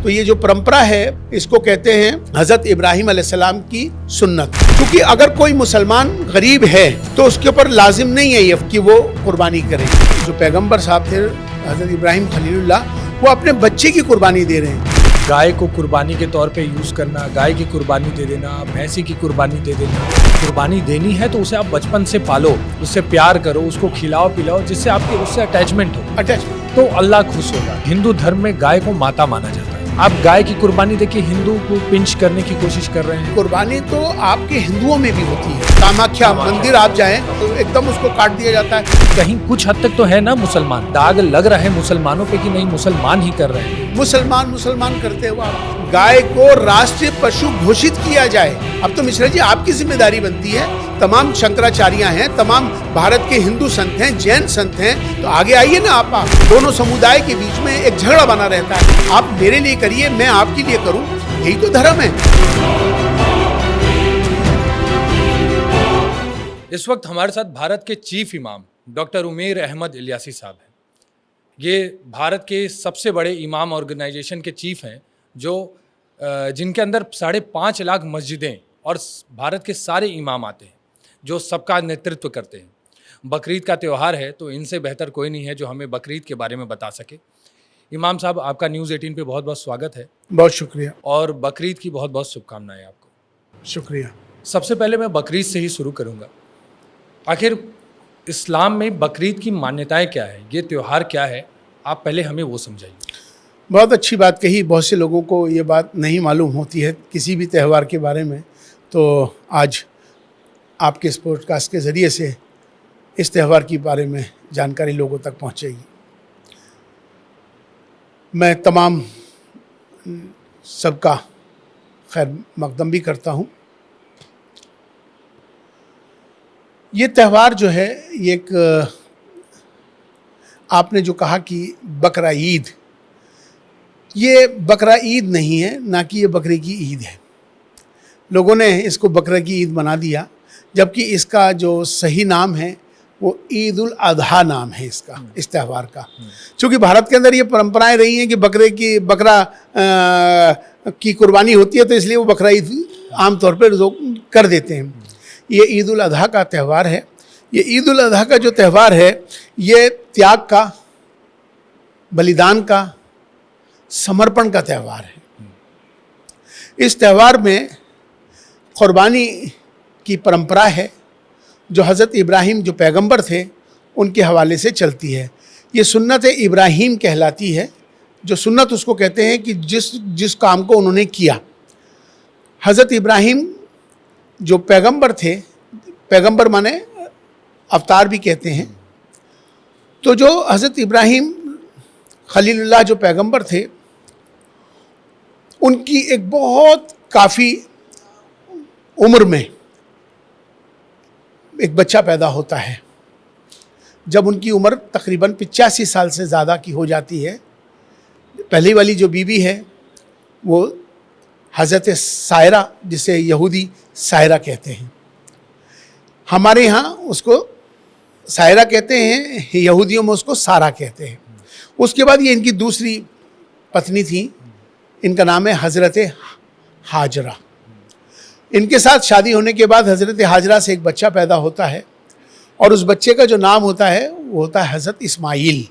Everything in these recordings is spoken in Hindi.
तो ये जो परंपरा है इसको कहते हैं हजरत इब्राहिम अलैहिस्सलाम की सुन्नत। क्योंकि अगर कोई मुसलमान गरीब है तो उसके ऊपर लाजिम नहीं है ये कि वो कुर्बानी करे। जो पैगंबर साहब थे हजरत इब्राहिम खलीलुल्लाह, वो अपने बच्चे की कुर्बानी दे रहे हैं। गाय को कुर्बानी के तौर पे यूज़ करना, गाय की कुर्बानी दे देना, भैंसी की कुर्बानी दे देना। कुर्बानी देनी है तो उसे आप बचपन से पालो, उससे प्यार करो, उसको खिलाओ पिलाओ, जिससे आपके उससे अटैचमेंट हो, तो अल्लाह खुश होगा। हिंदू धर्म में गाय को माता माना जाता है। आप गाय की कुर्बानी देखिए हिंदू को पिंच करने की कोशिश कर रहे हैं। कुर्बानी तो आपके हिंदुओं में भी होती है। कामाख्या मंदिर आप जाएं तो एकदम उसको काट दिया जाता है। कहीं कुछ हद तक तो है ना मुसलमान, दाग लग रहा है मुसलमानों पे कि नहीं मुसलमान ही कर रहे हैं। मुसलमान करते हुए गाय को राष्ट्रीय पशु घोषित किया जाए। अब तो मिश्रा जी आपकी जिम्मेदारी बनती है। तमाम शंकराचार्य हैं, तमाम भारत के हिंदू संत हैं, जैन संत हैं, तो आगे आइए ना आप। दोनों समुदाय के बीच में एक झगड़ा बना रहता है। आप मेरे लिए करिए, मैं आपके लिए करूं, यही तो धर्म है। इस वक्त हमारे साथ भारत के चीफ इमाम डॉक्टर उमेर अहमद इलियासी साहब हैं। ये भारत के सबसे बड़े इमाम ऑर्गेनाइजेशन के चीफ हैं, जो जिनके अंदर 5.5 लाख मस्जिदें और भारत के सारे इमाम आते हैं, जो सबका नेतृत्व करते हैं। बकरीद का त्यौहार है तो इनसे बेहतर कोई नहीं है जो हमें बकरीद के बारे में बता सके। इमाम साहब, आपका न्यूज़ 18 पे बहुत बहुत स्वागत है। बहुत शुक्रिया। और बकरीद की बहुत बहुत शुभकामनाएं आपको। शुक्रिया। सबसे पहले मैं बकरीद से ही शुरू करूँगा। आखिर इस्लाम में बकरीद की मान्यताएं क्या है, ये त्यौहार क्या है, आप पहले हमें वो समझाइए। बहुत अच्छी बात कही। बहुत से लोगों को ये बात नहीं मालूम होती है किसी भी त्यौहार के बारे में, तो आज आपके इस पॉडकास्ट के ज़रिए से इस त्यौहार के बारे में जानकारी लोगों तक पहुंचेगी। मैं तमाम सबका खैर मकदम भी करता हूं। ये त्यौहार जो है, ये एक आपने जो कहा कि बकरा ईद, ये बकरा ईद नहीं है, ना कि ये बकरे की ईद है। लोगों ने इसको बकरा की ईद बना दिया, जबकि इसका जो सही नाम है वो ईद उल अजहा नाम है इसका, इस त्यौहार का। क्योंकि भारत के अंदर ये परंपराएं रही हैं कि बकरा की कुर्बानी होती है, तो इसलिए वो बकरा ईद आमतौर पर कर देते हैं। ये ईद उल अजहा का त्यौहार है। ये ईद उल अजहा का जो त्यौहार है, ये त्याग का, बलिदान का, समर्पण का त्यौहार है। इस त्यौहार में कुर्बानी की परंपरा है, जो हज़रत इब्राहिम जो पैगंबर थे उनके हवाले से चलती है। ये सुन्नत इब्राहिम कहलाती है। जो सुन्नत उसको कहते हैं कि जिस काम को उन्होंने किया। हज़रत इब्राहिम जो पैगंबर थे, पैगंबर माने अवतार भी कहते हैं, तो जो हज़रत इब्राहिम खलीलुल्लाह जो पैगंबर थे, उनकी एक बहुत काफ़ी उम्र में एक बच्चा पैदा होता है। जब उनकी उम्र तकरीबन 85 साल से ज़्यादा की हो जाती है, पहली वाली जो बीवी है वो हज़रत सायरा, जिसे यहूदी सायरा कहते हैं, हमारे यहाँ उसको सायरा कहते हैं, यहूदियों में उसको सारा कहते हैं। उसके बाद ये इनकी दूसरी पत्नी थी, इनका नाम है हज़रत हाजरा। इनके साथ शादी होने के बाद हज़रत हाजरा से एक बच्चा पैदा होता है, और उस बच्चे का जो नाम होता है वो होता है हज़रत इस्माइल।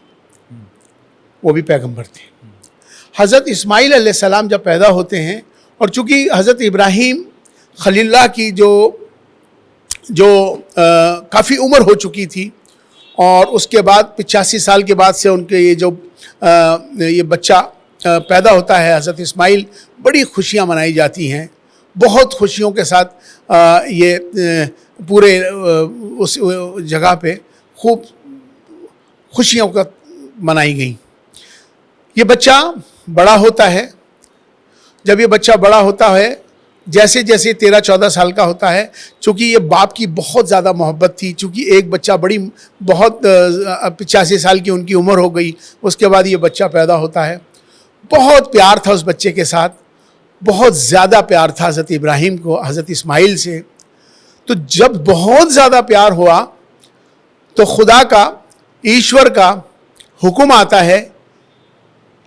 वो भी पैगंबर थे। हज़रत इस्माइल अलैहिस्सलाम जब पैदा होते हैं, और चूँकि हज़रत इब्राहिम खलीलुल्लाह की जो काफ़ी उम्र हो चुकी थी, और उसके बाद 85 साल के बाद से उनके ये बच्चा पैदा होता है हज़रत इस्माइल, बड़ी खुशियाँ मनाई जाती हैं। बहुत खुशियों के साथ ये पूरे उस जगह पे खूब खुशियों का मनाई गई। ये बच्चा बड़ा होता है। जब ये बच्चा बड़ा होता है, जैसे जैसे 13-14 साल का होता है, चूँकि ये बाप की बहुत ज़्यादा मोहब्बत थी, चूँकि एक बच्चा बहुत 85 साल की उनकी उम्र हो गई, उसके बाद ये बच्चा पैदा होता है। बहुत प्यार था उस बच्चे के साथ, बहुत ज़्यादा प्यार था हज़रत इब्राहिम को हज़रत इस्माइल से। तो जब बहुत ज़्यादा प्यार हुआ तो खुदा का, ईश्वर का हुक्म आता है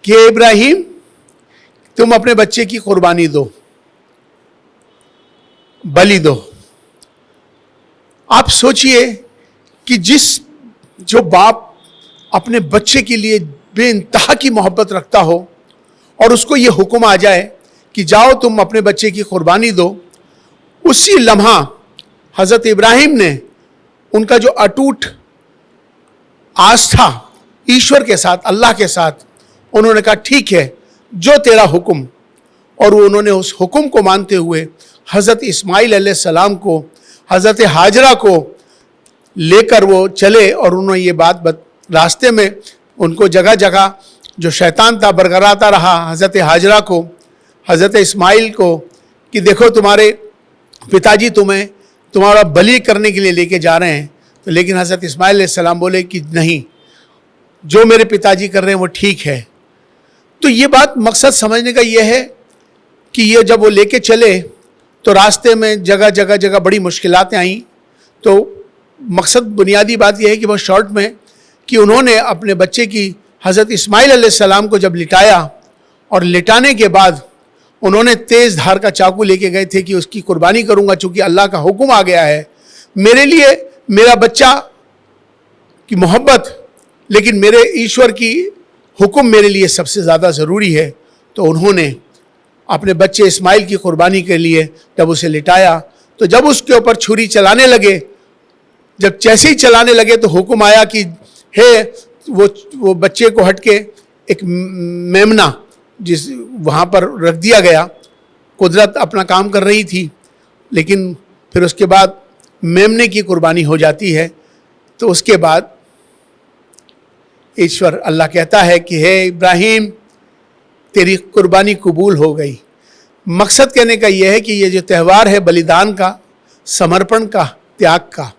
कि इब्राहिम तुम अपने बच्चे की कुर्बानी दो, बलि दो। आप सोचिए कि जो बाप अपने बच्चे के लिए बेइंतहा की मोहब्बत रखता हो और उसको ये हुक्म आ जाए कि जाओ तुम अपने बच्चे की कुर्बानी दो, उसी लम्हा हज़रत इब्राहिम ने उनका जो अटूट आस्था ईश्वर के साथ, अल्लाह के साथ, उन्होंने कहा ठीक है जो तेरा हुक्म, और उन्होंने उस हुक्म को मानते हुए हज़रत इस्माइल अलैहिस्सलाम को, हज़रत हाजरा को लेकर वो चले। और उन्होंने ये बात रास्ते में उनको जगह जगह जो शैतान था बरगराता रहा हज़रत हाजरा को, हज़रत इस्माइल को, कि देखो तुम्हारे पिताजी तुम्हें तुम्हारा बलि करने के लिए लेके जा रहे हैं। तो लेकिन हज़रत इस्माइल अलैहिस्सलाम बोले कि नहीं, जो मेरे पिताजी कर रहे हैं वो ठीक है। तो ये बात मकसद समझने का ये है कि ये जब वो लेके चले तो रास्ते में जगह जगह जगह बड़ी मुश्किलातें आईं। तो मकसद, बुनियादी बात यह है कि बहुत शॉर्ट में, कि उन्होंने अपने बच्चे की हज़रत इस्माइल अलैहिस्सलाम को जब लिटाया, और लिटाने के बाद उन्होंने तेज़ धार का चाकू लेके गए थे कि उसकी कुर्बानी करूँगा, चूँकि अल्लाह का हुक्म आ गया है मेरे लिए, मेरा बच्चा की मोहब्बत, लेकिन मेरे ईश्वर की हुक्म मेरे लिए सबसे ज़्यादा ज़रूरी है। तो उन्होंने अपने बच्चे इस्माइल की कुर्बानी के लिए जब उसे लिटाया, तो जब उसके ऊपर छुरी चलाने लगे, जब जैसे ही चलाने लगे तो हुक्म आया कि हे, वो बच्चे को हट के एक मेमना जिस वहाँ पर रख दिया गया। कुदरत अपना काम कर रही थी, लेकिन फिर उसके बाद मेमने की कुर्बानी हो जाती है। तो उसके बाद ईश्वर अल्लाह कहता है कि हे इब्राहिम, तेरी कुर्बानी कबूल हो गई। मकसद कहने का यह है कि ये जो त्यौहार है बलिदान का, समर्पण का, त्याग का,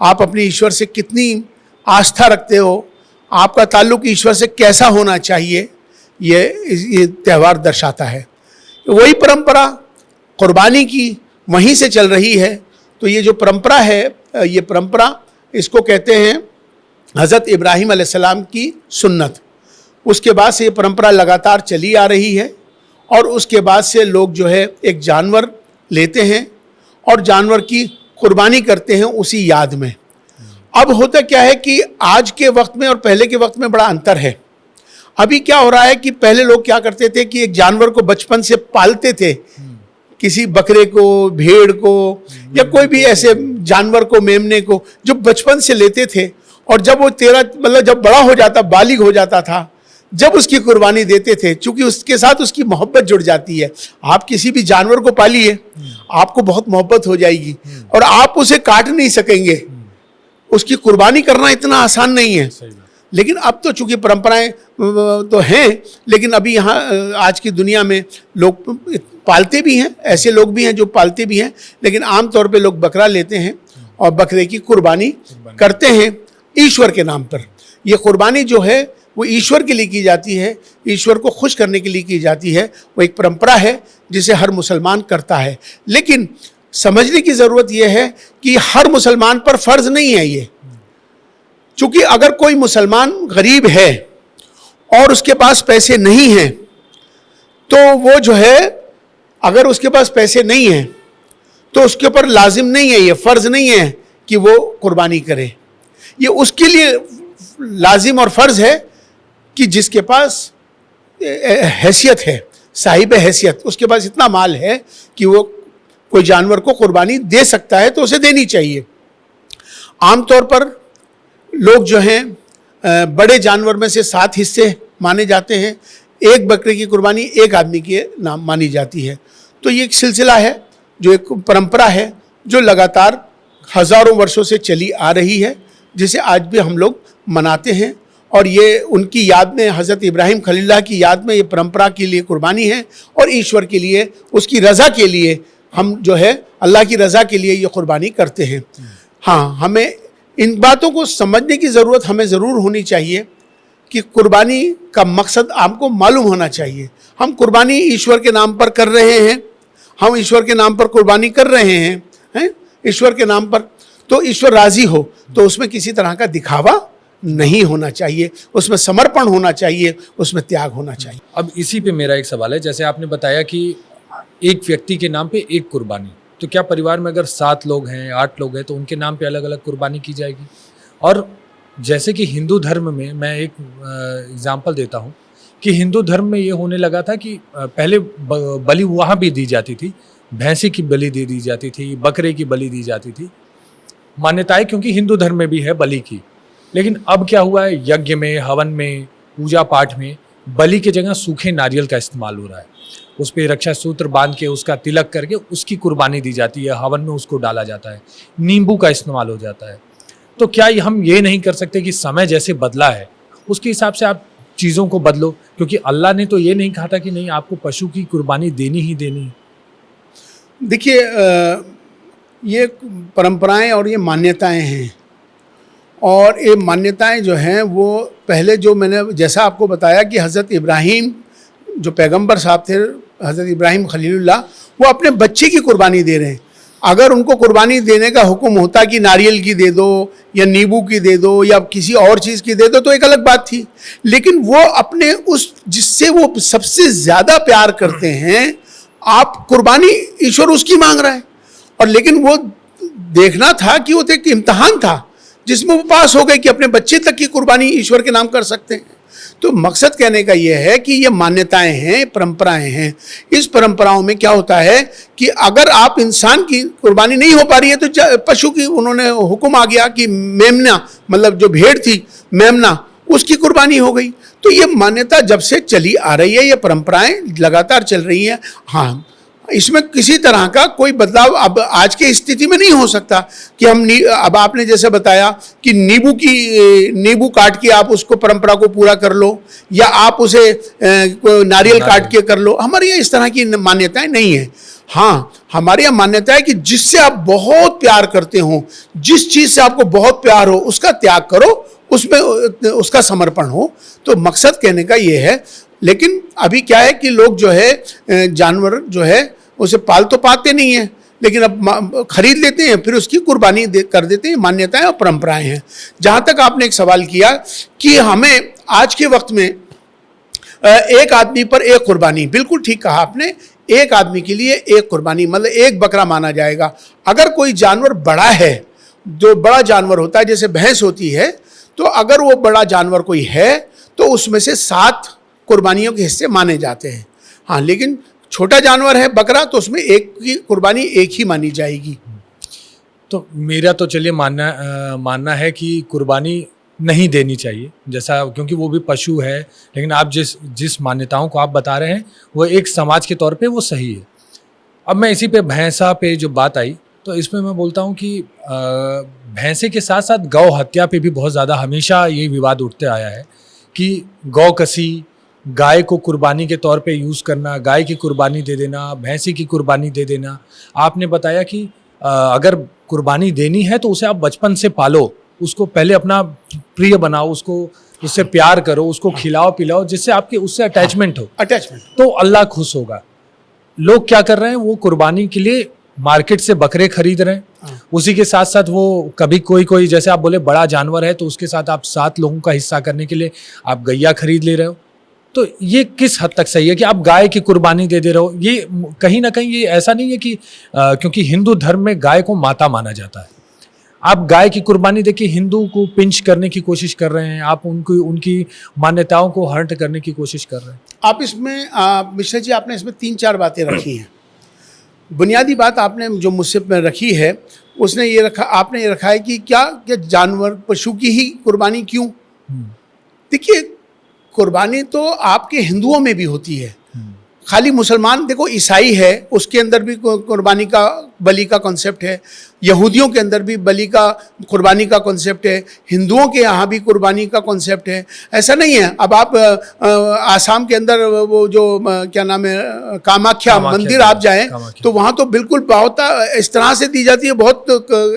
आप अपने ईश्वर से कितनी आस्था रखते हो, आपका ताल्लुक़ ईश्वर से कैसा होना चाहिए, ये त्यौहार दर्शाता है। वही परंपरा कुर्बानी की वहीं से चल रही है। तो ये जो परंपरा है, ये परंपरा इसको कहते हैं हज़रत इब्राहिम अलैहिस्सलाम की सुन्नत। उसके बाद से ये परंपरा लगातार चली आ रही है, और उसके बाद से लोग जो है एक जानवर लेते हैं और जानवर की कुर्बानी करते हैं उसी याद में। अब होता क्या है कि आज के वक्त में और पहले के वक्त में बड़ा अंतर है। अभी क्या हो रहा है कि पहले लोग क्या करते थे कि एक जानवर को बचपन से पालते थे, किसी बकरे को, भेड़ को, या कोई भी ऐसे जानवर को, मेमने को, जो बचपन से लेते थे, और जब वो जब बड़ा हो जाता, बालिग हो जाता था, जब उसकी कुर्बानी देते थे, चूंकि उसके साथ उसकी मोहब्बत जुड़ जाती है। आप किसी भी जानवर को पालिए, आपको बहुत मोहब्बत हो जाएगी और आप उसे काट नहीं सकेंगे। उसकी कुर्बानी करना इतना आसान नहीं है। लेकिन अब तो चूंकि परंपराएं तो हैं, लेकिन अभी यहाँ आज की दुनिया में लोग पालते भी हैं, ऐसे लोग भी हैं जो पालते भी हैं, लेकिन आम तौर पे लोग बकरा लेते हैं और बकरे की कुर्बानी करते हैं ईश्वर के नाम पर। ये कुर्बानी जो है वो ईश्वर के लिए की जाती है, ईश्वर को खुश करने के लिए की जाती है। वो एक परंपरा है जिसे हर मुसलमान करता है। लेकिन समझने की ज़रूरत यह है कि हर मुसलमान पर फ़र्ज़ नहीं है ये। चूँकि अगर कोई मुसलमान गरीब है और उसके पास पैसे नहीं हैं, तो वो जो है, अगर उसके पास पैसे नहीं हैं तो उसके ऊपर लाजिम नहीं है, ये फ़र्ज़ नहीं है कि वो कुर्बानी करे। ये उसके लिए लाजिम और फ़र्ज़ है कि जिसके पास हैसियत है, साहिब हैसियत, उसके पास इतना माल है कि वो कोई जानवर को कुर्बानी दे सकता है, तो उसे देनी चाहिए। आमतौर पर लोग जो हैं बड़े जानवर में से 7 हिस्से माने जाते हैं। एक बकरे की कुर्बानी एक आदमी के नाम मानी जाती है। तो ये एक सिलसिला है, जो एक परंपरा है, जो लगातार हज़ारों वर्षों से चली आ रही है, जिसे आज भी हम लोग मनाते हैं। और ये उनकी याद में, हज़रत इब्राहिम खलीलुल्लाह की याद में ये परंपरा के लिए कुर्बानी है, और ईश्वर के लिए, उसकी रज़ा के लिए हम जो है अल्लाह की रज़ा के लिए ये कुर्बानी करते हैं। हाँ, हमें इन बातों को समझने की ज़रूरत हमें ज़रूर होनी चाहिए कि कुर्बानी का मकसद आपको मालूम होना चाहिए। हम कुर्बानी ईश्वर के नाम पर कर रहे हैं, हम ईश्वर के नाम पर कुर्बानी कर रहे हैं ईश्वर के नाम पर, तो ईश्वर राज़ी हो तो उसमें किसी तरह का दिखावा नहीं होना चाहिए, उसमें समर्पण होना चाहिए, उसमें त्याग होना चाहिए। अब इसी पे मेरा एक सवाल है, जैसे आपने बताया कि एक व्यक्ति के नाम पे एक कुर्बानी, तो क्या परिवार में अगर 7 लोग हैं, 8 लोग हैं, तो उनके नाम पे अलग अलग कुर्बानी की जाएगी? और जैसे कि हिंदू धर्म में, मैं एक एग्जाम्पल देता हूँ कि हिंदू धर्म में ये होने लगा था कि पहले बलि वहाँ भी दी जाती थी, भैंसी की बलि दे दी जाती थी, बकरे की बलि दी जाती थी, मान्यताएं क्योंकि हिंदू धर्म में भी है बलि की। लेकिन अब क्या हुआ है, यज्ञ में, हवन में, पूजा पाठ में बलि की जगह सूखे नारियल का इस्तेमाल हो रहा है। उस पर रक्षा सूत्र बांध के, उसका तिलक करके उसकी कुर्बानी दी जाती है, हवन में उसको डाला जाता है, नींबू का इस्तेमाल हो जाता है। तो क्या हम ये नहीं कर सकते कि समय जैसे बदला है उसके हिसाब से आप चीज़ों को बदलो? क्योंकि अल्लाह ने तो ये नहीं कहा था कि नहीं आपको पशु की कुर्बानी देनी ही देनी है। देखिए, ये परंपराएं और ये मान्यताएं हैं, और ये मान्यताएं जो हैं वो पहले, जो मैंने जैसा आपको बताया कि हज़रत इब्राहीम जो पैगंबर साहब थे, हज़रत इब्राहीम खलीलुल्लाह, वो अपने बच्चे की कुर्बानी दे रहे हैं। अगर उनको कुर्बानी देने का हुक्म होता कि नारियल की दे दो या नींबू की दे दो या किसी और चीज़ की दे दो तो एक अलग बात थी, लेकिन वो अपने उस जिससे वो सबसे ज़्यादा प्यार करते हैं, आप कुर्बानी ईश्वर उसकी मांग रहा है। और लेकिन वो देखना था कि वो तो एक इम्तहान था जिसमें वो पास हो गए कि अपने बच्चे तक की कुर्बानी ईश्वर के नाम कर सकते हैं। तो मकसद कहने का ये है कि ये मान्यताएं हैं, परंपराएं हैं। इस परंपराओं में क्या होता है कि अगर आप इंसान की कुर्बानी नहीं हो पा रही है तो पशु की, उन्होंने हुक्म आ गया कि मेमना, मतलब जो भेड़ थी मेमना, उसकी कुर्बानी हो गई। तो ये मान्यता जब से चली आ रही है, ये परंपराएं लगातार चल रही हैं। हाँ, इसमें किसी तरह का कोई बदलाव अब आज की स्थिति में नहीं हो सकता कि हम अब आपने जैसे बताया कि नींबू काट के आप उसको परंपरा को पूरा कर लो, या आप उसे नारियल काट के कर लो। हमारे यहाँ इस तरह की मान्यताएं नहीं है। हाँ, हमारे यहाँ मान्यता है कि जिससे आप बहुत प्यार करते हो, जिस चीज़ से आपको बहुत प्यार हो, उसका त्याग करो, उसमें उसका समर्पण हो। तो मकसद कहने का ये है। लेकिन अभी क्या है कि लोग जो है जानवर जो है उसे पाल तो पाते नहीं हैं, लेकिन अब खरीद लेते हैं, फिर उसकी कुर्बानी कर देते हैं। मान्यताएं और परंपराएं हैं। जहाँ तक आपने एक सवाल किया कि हमें आज के वक्त में एक आदमी पर एक कुर्बानी, बिल्कुल ठीक कहा आपने, एक आदमी के लिए एक कुर्बानी, मतलब एक बकरा माना जाएगा। अगर कोई जानवर बड़ा है, जो बड़ा जानवर होता है जैसे भैंस होती है, तो अगर वो बड़ा जानवर कोई है तो उसमें से 7 कुर्बानियों के हिस्से माने जाते हैं। हाँ, लेकिन छोटा जानवर है बकरा, तो उसमें एक की कुर्बानी एक ही मानी जाएगी। तो मेरा तो चलिए मानना है कि कुर्बानी नहीं देनी चाहिए, जैसा, क्योंकि वो भी पशु है। लेकिन आप जिस मान्यताओं को आप बता रहे हैं वो एक समाज के तौर पे वो सही है। अब मैं इसी पे भैंसा पे जो बात आई, तो इसमें मैं बोलता हूँ कि भैंसे के साथ साथ गौ हत्या पे भी बहुत ज़्यादा हमेशा ये विवाद उठते आया है कि गौ कसी, गाय को कुर्बानी के तौर पे यूज़ करना, गाय की कुर्बानी दे देना, भैंसी की कुर्बानी दे देना। आपने बताया कि अगर कुर्बानी देनी है तो उसे आप बचपन से पालो, उसको पहले अपना प्रिय बनाओ, उससे प्यार करो, उसको खिलाओ पिलाओ, जिससे आपके उससे अटैचमेंट हो, तो अल्लाह खुश होगा। लोग क्या कर रहे हैं, वो कुर्बानी के लिए मार्केट से बकरे खरीद रहे हैं, उसी के साथ साथ वो कभी कोई जैसे आप बोले बड़ा जानवर है तो उसके साथ आप 7 लोगों का हिस्सा करने के लिए आप गैया खरीद ले रहे हो। तो ये किस हद तक सही है कि आप गाय की कुर्बानी दे रहे हो? ये कहीं ना कहीं ये ऐसा नहीं है कि क्योंकि हिंदू धर्म में गाय को माता माना जाता है, आप गाय की कुर्बानी देखिए हिंदू को पिंच करने की कोशिश कर रहे हैं, आप उनकी मान्यताओं को हर्ट करने की कोशिश कर रहे हैं। आप इसमें मिश्रा जी, आपने इसमें 3-4 बातें रखी हैं। बुनियादी बात आपने जो मुझसे रखी है, उसने ये रखा, आपने ये रखा है कि क्या जानवर, पशु की ही कुर्बानी क्यों? देखिए, कुर्बानी तो आपके हिंदुओं में भी होती है, खाली मुसलमान, देखो ईसाई है उसके अंदर भी कुर्बानी का, बलि का कॉन्सेप्ट है, यहूदियों के अंदर भी बलि का, कुर्बानी का कॉन्सेप्ट है, हिंदुओं के यहाँ भी कुर्बानी का कॉन्सेप्ट है। ऐसा नहीं है। अब आप आसाम के अंदर वो जो क्या नाम है, कामाख्या मंदिर आप जाएं तो वहाँ तो बिल्कुल बहुत इस तरह से दी जाती है, बहुत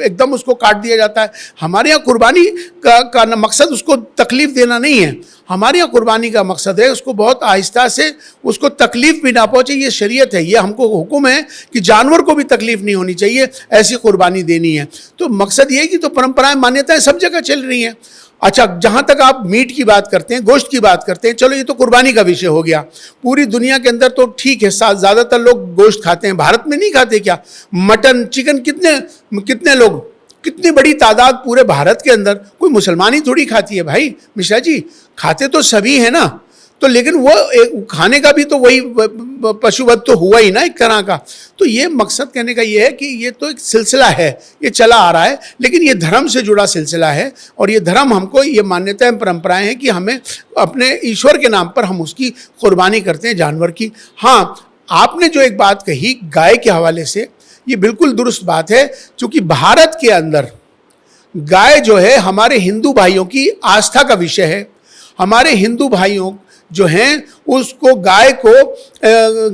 एकदम उसको काट दिया जाता है। हमारे यहाँ कुर्बानी का मकसद उसको तकलीफ देना नहीं है। हमारे यहाँ कुर्बानी का मकसद है उसको बहुत आहिस्ता से, उसको तकलीफ भी ना पहुँचे। ये शरीयत है, ये हमको हुक्म है कि जानवर को भी तकलीफ नहीं होनी चाहिए, ऐसी कुर्बानी देनी है। तो मकसद ये है कि तो परंपराएं, मान्यताएं सब जगह चल रही हैं। अच्छा, जहां तक आप मीट की बात करते हैं, गोश्त की बात करते हैं, चलो ये तो कुर्बानी का विषय हो गया। पूरी दुनिया के अंदर तो ठीक है, ज्यादातर लोग गोश्त खाते हैं, भारत में नहीं खाते क्या? मटन, चिकन, कितने कितने लोग, कितनी बड़ी तादाद पूरे भारत के अंदर, कोई मुसलमान ही थोड़ी खाती है भाई मिश्रा जी, खाते तो सभी है ना। तो लेकिन वो खाने का भी तो वही पशुवध तो हुआ ही ना एक तरह का। तो ये मकसद कहने का ये है कि ये तो एक सिलसिला है, ये चला आ रहा है, लेकिन ये धर्म से जुड़ा सिलसिला है और ये धर्म हमको ये मान्यताएं परंपराएं हैं कि हमें अपने ईश्वर के नाम पर हम उसकी कुर्बानी करते हैं जानवर की। हाँ, आपने जो एक बात कही गाय के हवाले से, ये बिल्कुल दुरुस्त बात है, क्योंकि भारत के अंदर गाय जो है हमारे हिंदू भाइयों की आस्था का विषय है। हमारे हिंदू भाइयों जो हैं उसको गाय को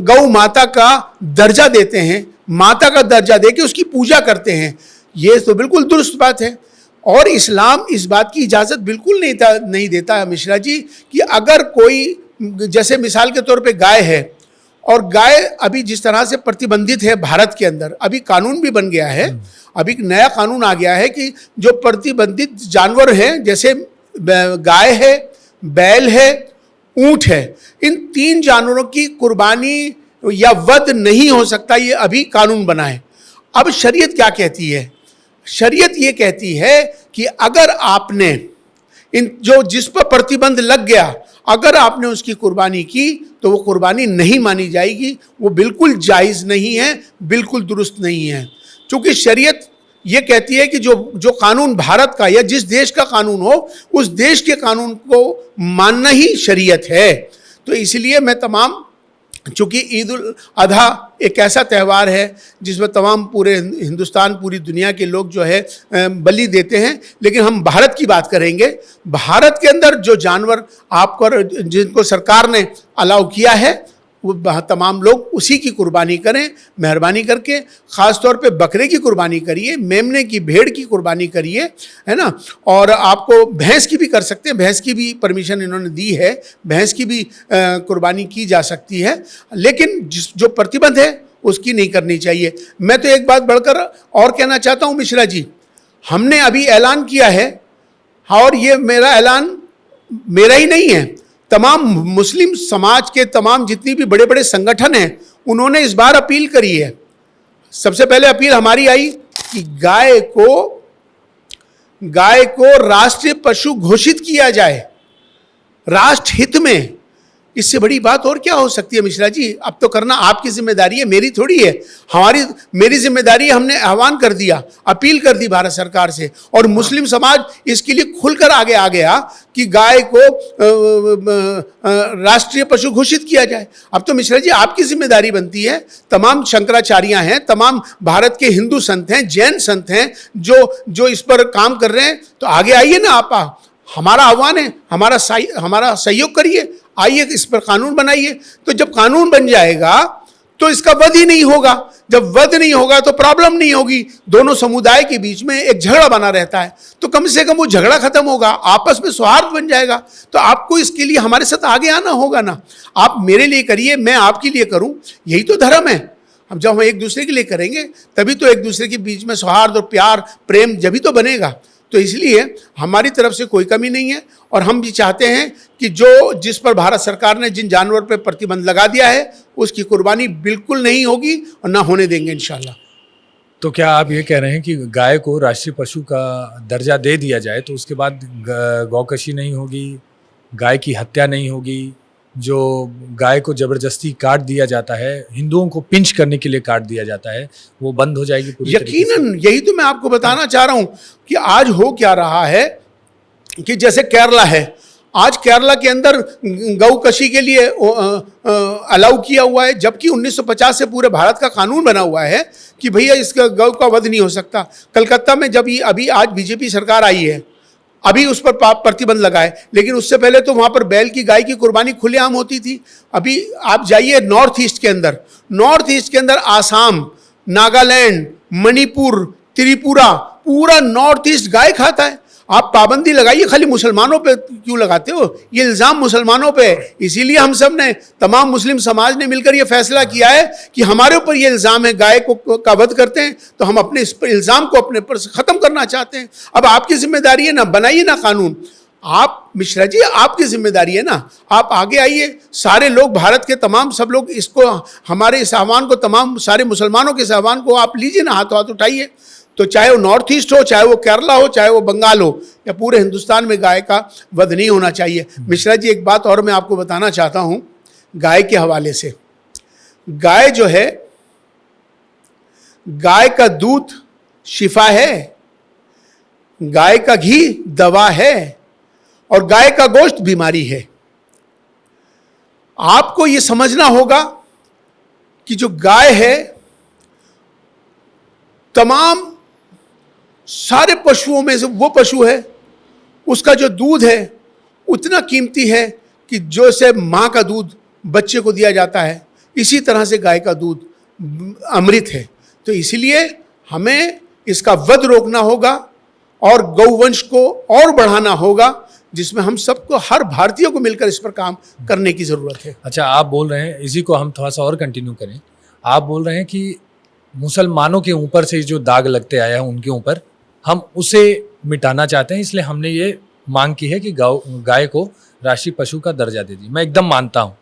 गौ माता का दर्जा देते हैं, माता का दर्जा देके उसकी पूजा करते हैं। ये तो बिल्कुल दुरुस्त बात है और इस्लाम इस बात की इजाज़त बिल्कुल नहीं देता मिश्रा जी कि अगर कोई, जैसे मिसाल के तौर पे गाय है और गाय अभी जिस तरह से प्रतिबंधित है भारत के अंदर, अभी कानून भी बन गया है, अभी नया कानून आ गया है कि जो प्रतिबंधित जानवर हैं, जैसे गाय है, बैल है, ऊंट है, इन 3 जानवरों की कुर्बानी या वध नहीं हो सकता, ये अभी कानून बना है। अब शरीयत क्या कहती है? शरीयत ये कहती है कि अगर आपने इन जो जिस पर प्रतिबंध लग गया, अगर आपने उसकी कुर्बानी की तो वो कुर्बानी नहीं मानी जाएगी, वो बिल्कुल जायज़ नहीं है, बिल्कुल दुरुस्त नहीं है। क्योंकि शरीयत ये कहती है कि जो कानून भारत का या जिस देश का कानून हो, उस देश के कानून को मानना ही शरीयत है। तो इसलिए मैं तमाम, चूँकि ईद उल अधा एक ऐसा त्यौहार है जिसमें तमाम पूरे हिंदुस्तान, पूरी दुनिया के लोग जो है बलि देते हैं, लेकिन हम भारत की बात करेंगे। भारत के अंदर जो जानवर आपको, जिनको सरकार ने अलाउ किया है, वो तमाम लोग उसी की कुर्बानी करें, मेहरबानी करके। ख़ास तौर पे बकरे की कुर्बानी करिए, मेमने की, भेड़ की कुर्बानी करिए, है ना। और आपको भैंस की भी कर सकते हैं, भैंस की भी परमिशन इन्होंने दी है, भैंस की भी कुर्बानी की जा सकती है, लेकिन जो प्रतिबंध है उसकी नहीं करनी चाहिए। मैं तो एक बात बढ़कर और कहना चाहता हूँ मिश्रा जी, हमने अभी ऐलान किया है, और ये मेरा ऐलान मेरा ही नहीं है, तमाम मुस्लिम समाज के तमाम जितनी भी बड़े बड़े संगठन हैं, उन्होंने इस बार अपील करी है। सबसे पहले अपील हमारी आई कि गाय को राष्ट्रीय पशु घोषित किया जाए, राष्ट्र हित में। इससे बड़ी बात और क्या हो सकती है मिश्रा जी? अब तो करना आपकी जिम्मेदारी है, मेरी थोड़ी है। मेरी जिम्मेदारी है, हमने आह्वान कर दिया, अपील कर दी भारत सरकार से, और मुस्लिम समाज इसके लिए खुलकर आगे आ गया कि गाय को राष्ट्रीय पशु घोषित किया जाए। अब तो मिश्रा जी आपकी जिम्मेदारी बनती है, तमाम शंकराचार्य हैं, तमाम भारत के हिंदू संत हैं, जैन संत हैं, जो इस पर काम कर रहे हैं, तो आगे आइए ना आप। हमारा आह्वान है, हमारा सहयोग करिए, आइए इस पर कानून बनाइए। तो जब कानून बन जाएगा तो इसका वध ही नहीं होगा। जब वध नहीं होगा तो प्रॉब्लम नहीं होगी, दोनों समुदाय के बीच में एक झगड़ा बना रहता है, तो कम से कम वो झगड़ा खत्म होगा, आपस में सौहार्द बन जाएगा। तो आपको इसके लिए हमारे साथ आगे आना होगा ना। आप मेरे लिए करिए, मैं आपके लिए करूं, यही तो धर्म है। हम जब हम एक दूसरे के लिए करेंगे तभी तो एक दूसरे के बीच में सौहार्द और प्यार, प्रेम जब ही तो बनेगा। तो इसलिए हमारी तरफ से कोई कमी नहीं है, और हम भी चाहते हैं कि जिस पर भारत सरकार ने जिन जानवर पर प्रतिबंध लगा दिया है उसकी कुर्बानी बिल्कुल नहीं होगी और ना होने देंगे इंशाल्लाह। तो क्या आप ये कह रहे हैं कि गाय को राष्ट्रीय पशु का दर्जा दे दिया जाए तो उसके बाद गौकशी नहीं होगी, गाय की हत्या नहीं होगी, जो गाय को जबरदस्ती काट दिया जाता है, हिंदुओं को पिंच करने के लिए काट दिया जाता है, वो बंद हो जाएगी पूरी यकीनन। यही तो मैं आपको बताना चाह रहा हूं कि आज हो क्या रहा है कि जैसे केरला है, आज केरला के अंदर गौकशी के लिए अलाउ किया हुआ है, जबकि 1950 से पूरे भारत का कानून बना हुआ है कि भैया इसका गौ का वध नहीं हो सकता। कलकत्ता में जब अभी आज बीजेपी सरकार आई है, अभी उस पर प्रतिबंध लगाए, लेकिन उससे पहले तो वहाँ पर बैल की, गाय की कुर्बानी खुलेआम होती थी। अभी आप जाइए नॉर्थ ईस्ट के अंदर आसाम, नागालैंड, मणिपुर, त्रिपुरा, पूरा नॉर्थ ईस्ट गाय खाता है। आप पाबंदी लगाइए, खाली मुसलमानों पे क्यों लगाते हो? ये इल्ज़ाम मुसलमानों पे है। इसीलिए हम सब ने, तमाम मुस्लिम समाज ने मिलकर ये फैसला किया है कि हमारे ऊपर ये इल्ज़ाम है, गाय का वध करते हैं, तो हम अपने इस इल्ज़ाम को अपने पर से ख़त्म करना चाहते हैं। अब आपकी जिम्मेदारी है ना, बनाइए ना कानून। आप मिश्रा जी, आपकी जिम्मेदारी है ना, आप आगे आइए, सारे लोग, भारत के तमाम सब लोग इसको, हमारे इस आह्वान को, तमाम सारे मुसलमानों के इस आह्वान को आप लीजिए ना, हाथों हाथ उठाइए। तो चाहे वो नॉर्थ ईस्ट हो, चाहे वो केरला हो, चाहे वो बंगाल हो, या पूरे हिंदुस्तान में गाय का वध नहीं होना चाहिए। मिश्रा जी, एक बात और मैं आपको बताना चाहता हूँ गाय के हवाले से। गाय जो है, गाय का दूध शिफा है, गाय का घी दवा है, और गाय का गोश्त बीमारी है। आपको यह समझना होगा कि जो गाय है, तमाम सारे पशुओं में से वो पशु है, उसका जो दूध है उतना कीमती है कि जो से मां का दूध बच्चे को दिया जाता है, इसी तरह से गाय का दूध अमृत है। तो इसलिए हमें इसका वध रोकना होगा और गौवंश को और बढ़ाना होगा, जिसमें हम सबको, हर भारतीय को मिलकर इस पर काम करने की ज़रूरत है। अच्छा, आप बोल रहे हैं, इसी को हम थोड़ा सा और कंटिन्यू करें। आप बोल रहे हैं कि मुसलमानों के ऊपर से जो दाग लगते आया है उनके ऊपर हम उसे मिटाना चाहते हैं, इसलिए हमने ये मांग की है कि गाय को राष्ट्रीय पशु का दर्जा दे दी। मैं एकदम मानता हूँ,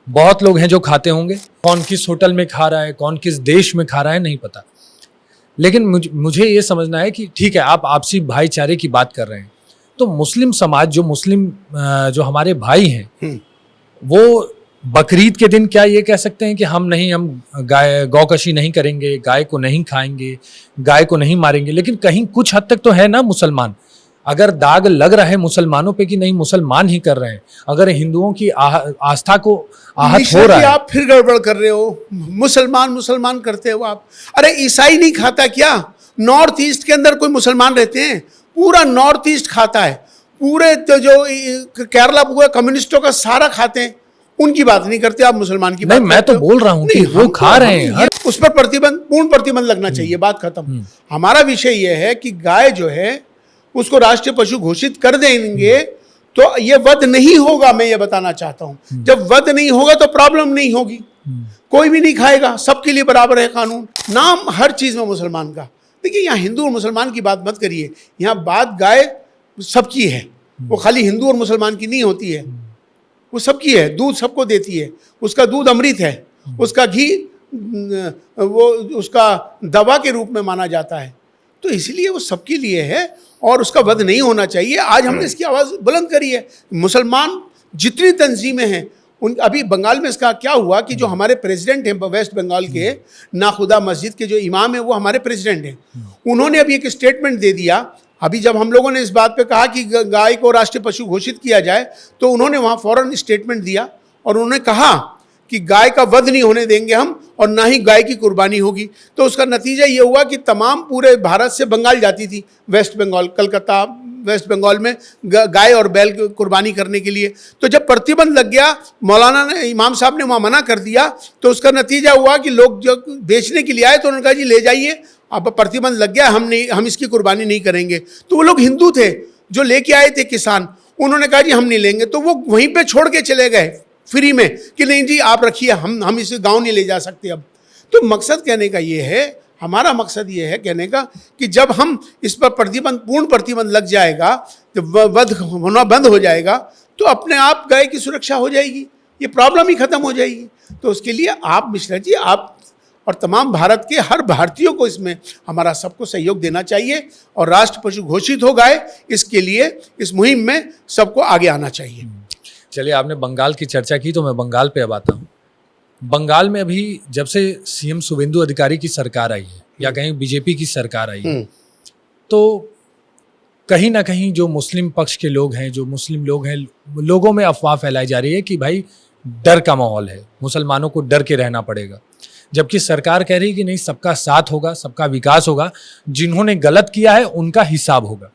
बहुत लोग हैं जो खाते होंगे, कौन किस होटल में खा रहा है, कौन किस देश में खा रहा है नहीं पता, लेकिन मुझे ये समझना है कि ठीक है, आप आपसी भाईचारे की बात कर रहे हैं, तो मुस्लिम समाज, जो हमारे भाई हैं, वो बकरीद के दिन क्या ये कह सकते हैं कि हम गौकशी नहीं करेंगे, गाय को नहीं खाएंगे, गाय को नहीं मारेंगे? लेकिन कहीं कुछ हद तक तो है ना मुसलमान, अगर दाग लग रहा है मुसलमानों पे कि नहीं मुसलमान ही कर रहे हैं, अगर हिंदुओं की आस्था को आहत हो रहा है। आप फिर गड़बड़ कर रहे हो, मुसलमान करते हो आप। अरे ईसाई नहीं खाता क्या? नॉर्थ ईस्ट के अंदर कोई मुसलमान रहते हैं? पूरा नॉर्थ ईस्ट खाता है, पूरे तो जो केरला पूरा कम्युनिस्टों का सारा खाते हैं, उनकी बात नहीं करते आप, मुसलमान की बात। मैं तो बोल रहा हूँ कि वो खा रहे हैं, उस पर पूर्ण प्रतिबंध लगना चाहिए, बात खत्म। हमारा विषय यह है कि गाय जो है उसको राष्ट्रीय पशु घोषित कर देंगे तो ये वध नहीं होगा। मैं ये बताना चाहता हूं, जब वध नहीं होगा तो प्रॉब्लम नहीं होगी, कोई भी नहीं खाएगा, सबके लिए बराबर है कानून, नाम हर चीज में मुसलमान का। देखिए, यहाँ हिंदू और मुसलमान की बात मत करिए, यहाँ बात गाय सबकी है, वो खाली हिंदू और मुसलमान की नहीं होती है, वो सबकी है, दूध सबको देती है, उसका दूध अमृत है, उसका घी वो उसका दवा के रूप में माना जाता है, तो इसलिए वो सबके लिए है और उसका वध नहीं होना चाहिए। आज हमने इसकी आवाज़ बुलंद करी है। मुसलमान जितनी तंजीमें हैं उन, अभी बंगाल में इसका क्या हुआ कि जो हमारे प्रेसिडेंट हैं वेस्ट बंगाल के, नाखुदा मस्जिद के जो इमाम हैं वो हमारे प्रेसिडेंट हैं, उन्होंने अभी एक स्टेटमेंट दे दिया। अभी जब हम लोगों ने इस बात पे कहा कि गाय को राष्ट्रीय पशु घोषित किया जाए, तो उन्होंने वहाँ फौरन स्टेटमेंट दिया और उन्होंने कहा कि गाय का वध नहीं होने देंगे हम, और ना ही गाय की कुर्बानी होगी। तो उसका नतीजा ये हुआ कि तमाम पूरे भारत से बंगाल जाती थी, वेस्ट बंगाल, कलकत्ता, वेस्ट बंगाल में गाय और बैल की कुर्बानी करने के लिए। तो जब प्रतिबंध लग गया, मौलाना ने, इमाम साहब ने वहाँ मना कर दिया, तो उसका नतीजा हुआ कि लोग जो बेचने के लिए आए तो उन्होंने कहा जी ले जाइए, अब प्रतिबंध लग गया, हम इसकी कुर्बानी नहीं करेंगे। तो वो लोग हिंदू थे जो लेके आए थे किसान, उन्होंने कहा जी हम नहीं लेंगे, तो वो वहीं पे छोड़ के चले गए फ्री में कि नहीं जी आप रखिए, हम इसे गांव नहीं ले जा सकते अब। तो मकसद कहने का ये है, हमारा मकसद ये है कहने का कि जब हम इस पर पूर्ण प्रतिबंध लग जाएगा, जब वध होना बंद हो जाएगा, तो अपने आप गाय की सुरक्षा हो जाएगी, ये प्रॉब्लम ही खत्म हो जाएगी। तो उसके लिए आप मिश्रा जी, आप और तमाम भारत के हर भारतीयों को इसमें हमारा सबको सहयोग देना चाहिए और राष्ट्र पशु घोषित हो गाय, इसके लिए इस मुहिम में सबको आगे आना चाहिए। चलिए, आपने बंगाल की चर्चा की तो मैं बंगाल पे अब आता हूँ। बंगाल में अभी जब से सीएम शुभेंदु अधिकारी की सरकार आई है या कहीं बीजेपी की सरकार आई है, तो कहीं ना कहीं जो मुस्लिम पक्ष के लोग हैं, जो मुस्लिम लोग हैं, लोगों में अफवाह फैलाई जा रही है कि भाई डर का माहौल है, मुसलमानों को डर के रहना पड़ेगा, जबकि सरकार कह रही है कि नहीं, सबका साथ होगा, सबका विकास होगा, जिन्होंने गलत किया है उनका हिसाब होगा।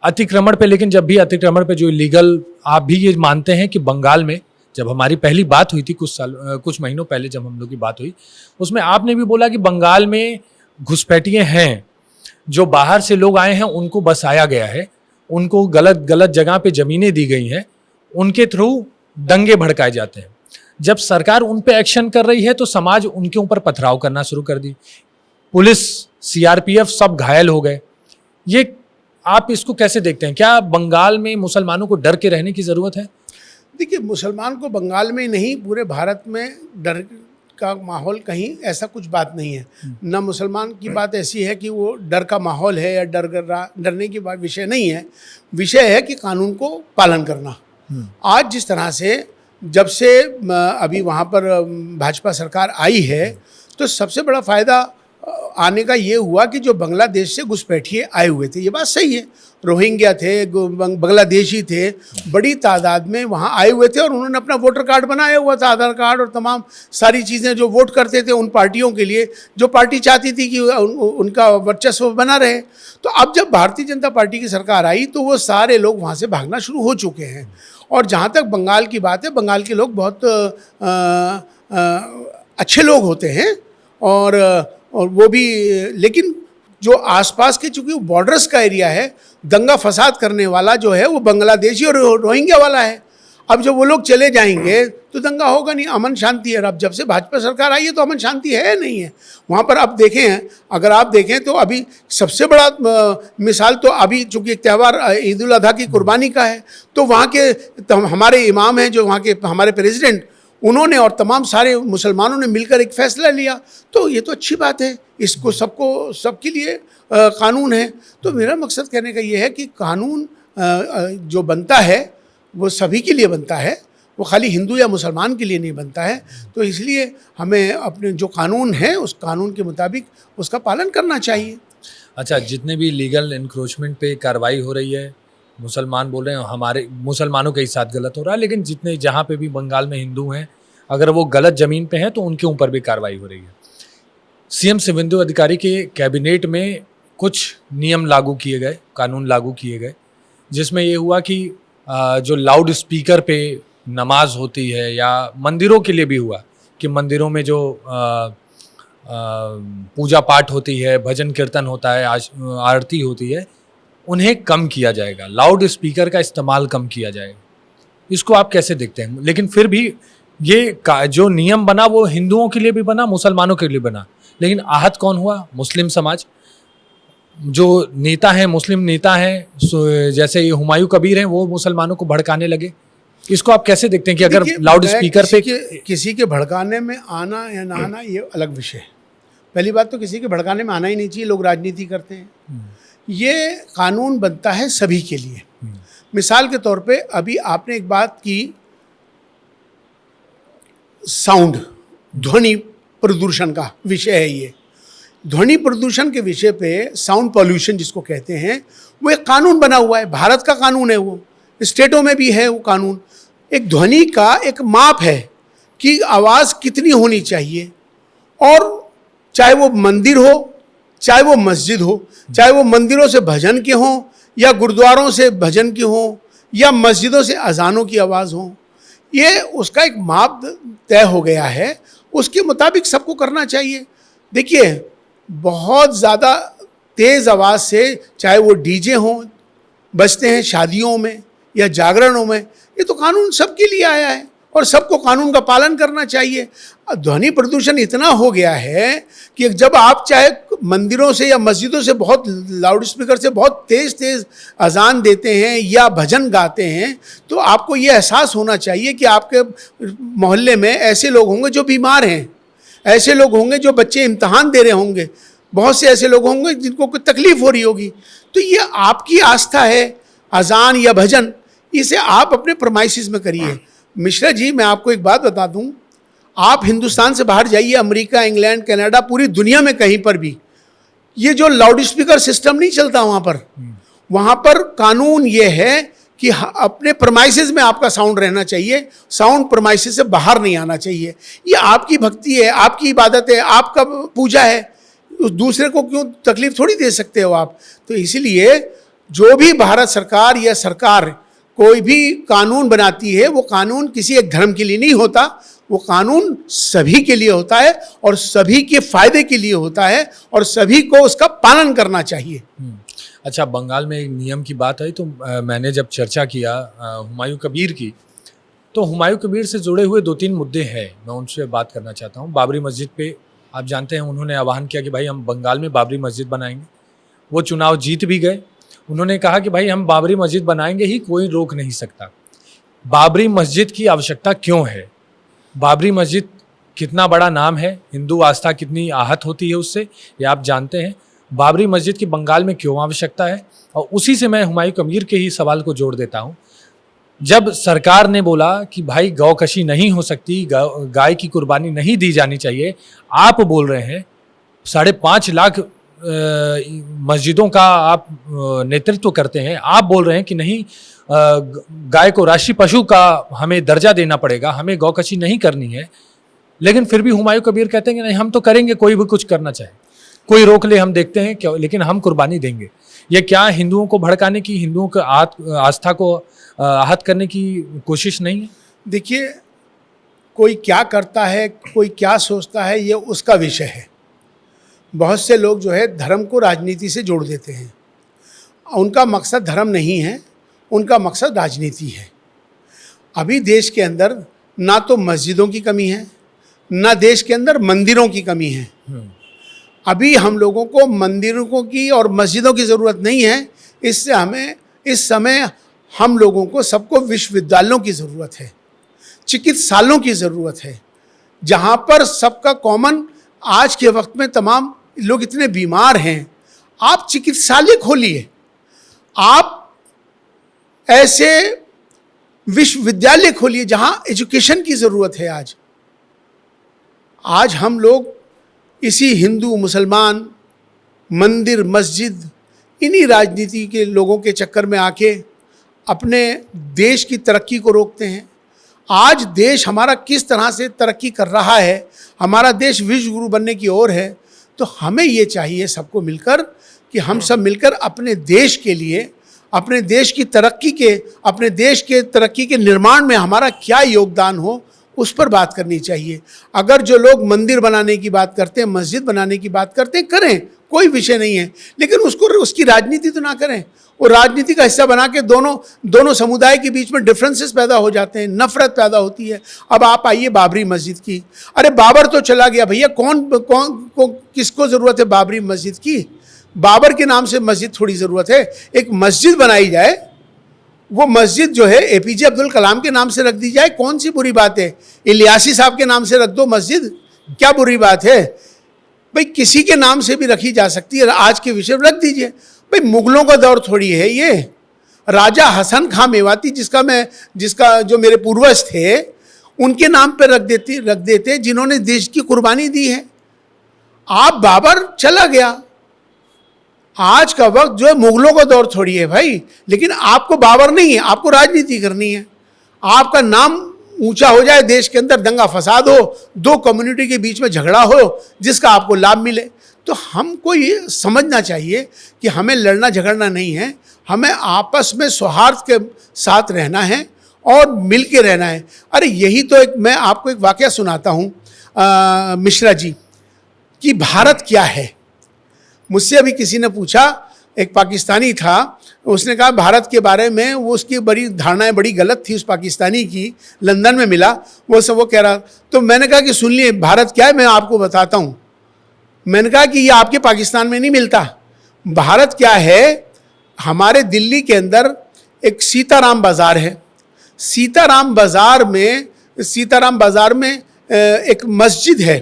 अतिक्रमण पे, लेकिन जब भी अतिक्रमण पे जो इलीगल, आप भी ये मानते हैं कि बंगाल में जब हमारी पहली बात हुई थी कुछ महीनों पहले जब हम लोग की बात हुई, उसमें आपने भी बोला कि बंगाल में घुसपैठिए हैं, जो बाहर से लोग आए हैं उनको बसाया गया है, उनको गलत जगह पे ज़मीनें दी गई हैं, उनके थ्रू दंगे भड़काए जाते हैं। जब सरकार उन पे एक्शन कर रही है तो समाज उनके ऊपर पथराव करना शुरू कर दी, पुलिस, सीआरपीएफ सब घायल हो गए। ये आप इसको कैसे देखते हैं? क्या बंगाल में मुसलमानों को डर के रहने की ज़रूरत है? देखिए, मुसलमान को बंगाल में नहीं, पूरे भारत में डर का माहौल कहीं ऐसा कुछ बात नहीं है। ना मुसलमान की बात ऐसी है कि वो डर का माहौल है या डरने की बात विषय नहीं है। विषय है कि कानून को पालन करना। आज जिस तरह से जब से अभी वहाँ पर भाजपा सरकार आई है, तो सबसे बड़ा फ़ायदा आने का ये हुआ कि जो बांग्लादेश से घुसपैठिए आए हुए थे, ये बात सही है, रोहिंग्या थे, बांग्लादेशी थे, बड़ी तादाद में वहाँ आए हुए थे और उन्होंने अपना वोटर कार्ड बनाया हुआ था, आधार कार्ड और तमाम सारी चीज़ें, जो वोट करते थे उन पार्टियों के लिए जो पार्टी चाहती थी कि उनका वर्चस्व बना रहे। तो अब जब भारतीय जनता पार्टी की सरकार आई तो वो सारे लोग वहाँ से भागना शुरू हो चुके हैं। और जहाँ तक बंगाल की बात है, बंगाल के लोग बहुत अच्छे लोग होते हैं और वो भी, लेकिन जो आसपास के, चूंकि वो बॉर्डर्स का एरिया है, दंगा फसाद करने वाला जो है वो बांग्लादेशी और रोहिंग्या वाला है। अब जब वो लोग चले जाएंगे तो दंगा होगा नहीं, अमन शांति है। अब जब से भाजपा सरकार आई है तो अमन शांति है नहीं है वहाँ पर। अब देखें, अगर आप देखें तो अभी सबसे बड़ा मिसाल तो अभी चूँकि एक त्यौहार ईद उल अजहा की कुर्बानी का है, तो वहाँ के हमारे इमाम हैं, जो वहाँ के हमारे प्रेसिडेंट, उन्होंने और तमाम सारे मुसलमानों ने मिलकर एक फ़ैसला लिया। तो ये तो अच्छी बात है, इसको सबके लिए कानून है। तो मेरा मकसद कहने का ये है कि कानून जो बनता है वो सभी के लिए बनता है, वो खाली हिंदू या मुसलमान के लिए नहीं बनता है। तो इसलिए हमें अपने जो कानून है उस कानून के मुताबिक उसका पालन करना चाहिए। अच्छा, जितने भी लीगल इंक्रोचमेंट पे कार्रवाई हो रही है, मुसलमान बोल रहे हैं हमारे मुसलमानों के ही साथ गलत हो रहा है, लेकिन जितने जहाँ पे भी बंगाल में हिंदू हैं, अगर वो गलत ज़मीन पे हैं तो उनके ऊपर भी कार्रवाई हो रही है। सीएम शुवेंदु अधिकारी के कैबिनेट में कुछ नियम लागू किए गए, कानून लागू किए गए, जिसमें ये हुआ कि जो लाउड स्पीकर पे नमाज होती है, या मंदिरों के लिए भी हुआ कि मंदिरों में जो पूजा पाठ होती है, भजन कीर्तन होता है, आरती होती है, उन्हें कम किया जाएगा, लाउड स्पीकर का इस्तेमाल कम किया जाएगा। इसको आप कैसे देखते हैं? लेकिन फिर भी ये जो नियम बना वो हिंदुओं के लिए भी बना, मुसलमानों के लिए बना, लेकिन आहत कौन हुआ? मुस्लिम समाज। जो नेता हैं, मुस्लिम नेता हैं, जैसे ये हुमायूं कबीर हैं, वो मुसलमानों को भड़काने लगे। इसको आप कैसे देखते हैं कि अगर लाउड स्पीकर पे किसी के भड़काने में आना या ना आना ये अलग विषय है। पहली बात तो किसी के भड़काने में आना ही नहीं चाहिए, लोग राजनीति करते हैं। ये कानून बनता है सभी के लिए। मिसाल के तौर पे अभी आपने एक बात की, साउंड, ध्वनि प्रदूषण का विषय है ये। ध्वनि प्रदूषण के विषय पे, साउंड पॉल्यूशन जिसको कहते हैं, वो एक कानून बना हुआ है, भारत का कानून है, वो स्टेटों में भी है वो कानून। एक ध्वनि का एक माप है कि आवाज़ कितनी होनी चाहिए, और चाहे वो मंदिर हो, चाहे वो मस्जिद हो, चाहे वो मंदिरों से भजन के हों या गुरुद्वारों से भजन की हों या मस्जिदों से अजानों की आवाज़ हो, ये उसका एक माप तय हो गया है, उसके मुताबिक सबको करना चाहिए। देखिए, बहुत ज़्यादा तेज़ आवाज़ से, चाहे वो डीजे हों, बजते हैं शादियों में या जागरणों में, ये तो कानून सबके लिए आया है और सबको कानून का पालन करना चाहिए। ध्वनि प्रदूषण इतना हो गया है कि जब आप चाहे मंदिरों से या मस्जिदों से बहुत लाउड स्पीकर से बहुत तेज़ तेज़ अजान देते हैं या भजन गाते हैं, तो आपको ये एहसास होना चाहिए कि आपके मोहल्ले में ऐसे लोग होंगे जो बीमार हैं, ऐसे लोग होंगे जो बच्चे इम्तहान दे रहे होंगे, बहुत से ऐसे लोग होंगे जिनको कोई तकलीफ़ हो रही होगी। तो ये आपकी आस्था है, अजान या भजन, इसे आप अपने प्रमाइसिस में करिए। मिश्रा जी, मैं आपको एक बात बता दूं, आप हिंदुस्तान से बाहर जाइए, अमेरिका, इंग्लैंड, कनाडा, पूरी दुनिया में कहीं पर भी ये जो लाउड स्पीकर सिस्टम नहीं चलता वहाँ पर कानून ये है कि अपने प्रमाइसिस में आपका साउंड रहना चाहिए, साउंड प्रमाइसिस से बाहर नहीं आना चाहिए। ये आपकी भक्ति है, आपकी इबादत है, आपका पूजा है, उस दूसरे को क्यों तकलीफ थोड़ी दे सकते हो आप। तो इसीलिए जो भी भारत सरकार या सरकार कोई भी कानून बनाती है, वो कानून किसी एक धर्म के लिए नहीं होता, वो कानून सभी के लिए होता है और सभी के फायदे के लिए होता है और सभी को उसका पालन करना चाहिए। अच्छा, बंगाल में एक नियम की बात आई तो मैंने जब चर्चा किया हुमायूं कबीर की, तो हुमायूं कबीर से जुड़े हुए 2-3 मुद्दे हैं, मैं उनसे बात करना चाहता हूँ। बाबरी मस्जिद पे आप जानते हैं उन्होंने आह्वान किया कि भाई हम बंगाल में बाबरी मस्जिद बनाएंगे। वो चुनाव जीत भी गए उन्होंने कहा कि भाई हम बाबरी मस्जिद बनाएंगे ही, कोई रोक नहीं सकता। बाबरी मस्जिद की आवश्यकता क्यों है? बाबरी मस्जिद कितना बड़ा नाम है, हिंदू आस्था कितनी आहत होती है उससे, ये आप जानते हैं। बाबरी मस्जिद की बंगाल में क्यों आवश्यकता है? और उसी से मैं हुमायूं कबीर के ही सवाल को जोड़ देता हूँ। जब सरकार ने बोला कि भाई गौकशी नहीं हो सकती, गाय की कुर्बानी नहीं दी जानी चाहिए, आप बोल रहे हैं 5.5 लाख मस्जिदों का आप नेतृत्व करते हैं, आप बोल रहे हैं कि नहीं, गाय को राष्ट्रीय पशु का हमें दर्जा देना पड़ेगा, हमें गौकशी नहीं करनी है। लेकिन फिर भी हुमायूं कबीर कहते हैं कि नहीं, हम तो करेंगे, कोई भी कुछ करना चाहे, कोई रोक ले, हम देखते हैं क्या, लेकिन हम कुर्बानी देंगे। ये क्या हिंदुओं को भड़काने की, हिंदुओं को आस्था को आहत करने की कोशिश नहीं है? देखिए, कोई क्या करता है, कोई क्या सोचता है, ये उसका विषय है। बहुत से लोग जो है धर्म को राजनीति से जोड़ देते हैं। उनका मकसद धर्म नहीं है, उनका मकसद राजनीति है। अभी देश के अंदर ना तो मस्जिदों की कमी है, ना देश के अंदर मंदिरों की कमी है। अभी हम लोगों को मंदिरों की और मस्जिदों की ज़रूरत नहीं है। इससे हमें इस समय हम लोगों को सबको विश्वविद्यालयों की ज़रूरत है, चिकित्सालयों की ज़रूरत है, जहाँ पर सबका कॉमन। आज के वक्त में तमाम लोग इतने बीमार हैं, आप चिकित्सालय खोलिए, आप ऐसे विश्वविद्यालय खोलिए जहाँ एजुकेशन की ज़रूरत है। आज हम लोग इसी हिंदू मुसलमान, मंदिर मस्जिद, इन्हीं राजनीति के लोगों के चक्कर में आके अपने देश की तरक्की को रोकते हैं। आज देश हमारा किस तरह से तरक्की कर रहा है, हमारा देश विश्व गुरु बनने की ओर है। तो हमें ये चाहिए सबको मिलकर कि हम सब मिलकर अपने देश के लिए, अपने देश की तरक्की के, अपने देश के तरक्की के निर्माण में हमारा क्या योगदान हो, उस पर बात करनी चाहिए। अगर जो लोग मंदिर बनाने की बात करते हैं, मस्जिद बनाने की बात करते हैं, करें, कोई विषय नहीं है, लेकिन उसकी राजनीति तो ना करें। और राजनीति का हिस्सा बना के दोनों समुदाय के बीच में डिफरेंसेस पैदा हो जाते हैं, नफरत पैदा होती है। अब आप आइए बाबरी मस्जिद की, अरे बाबर तो चला गया भैया, किसको ज़रूरत है बाबरी मस्जिद की? बाबर के नाम से मस्जिद थोड़ी ज़रूरत है। एक मस्जिद बनाई जाए, वो मस्जिद जो है APJ अब्दुल कलाम के नाम से रख दी जाए, कौन सी बुरी बात है? इलियासी साहब के नाम से रख दो मस्जिद, क्या बुरी बात है? भाई किसी के नाम से भी रखी जा सकती है, आज के विषय रख दीजिए। भाई मुगलों का दौर थोड़ी है ये। राजा हसन खां मेवाती, जिसका जो मेरे पूर्वज थे, उनके नाम पर रख देते जिन्होंने देश की कुर्बानी दी है। आप बाबर चला गया, आज का वक्त जो है मुगलों का दौर थोड़ी है भाई। लेकिन आपको बाबर नहीं है, आपको राजनीति करनी है। आपका नाम ऊंचा हो जाए, देश के अंदर दंगा फसाद हो, दो कम्युनिटी के बीच में झगड़ा हो जिसका आपको लाभ मिले। तो हमको ये समझना चाहिए कि हमें लड़ना झगड़ना नहीं है, हमें आपस में सौहार्द के साथ रहना है और मिल के रहना है। अरे यही तो मैं आपको एक वाकया सुनाता हूँ मिश्रा जी, कि भारत क्या है। मुझसे अभी किसी ने पूछा, एक पाकिस्तानी था, उसने कहा भारत के बारे में, वो उसकी बड़ी धारणाएं बड़ी गलत थी उस पाकिस्तानी की, लंदन में मिला वो कह रहा। तो मैंने कहा कि सुनिए भारत क्या है, मैं आपको बताता हूँ। मैंने कहा कि ये आपके पाकिस्तान में नहीं मिलता। भारत क्या है, हमारे दिल्ली के अंदर एक सीताराम बाज़ार है। सीताराम बाज़ार में एक मस्जिद है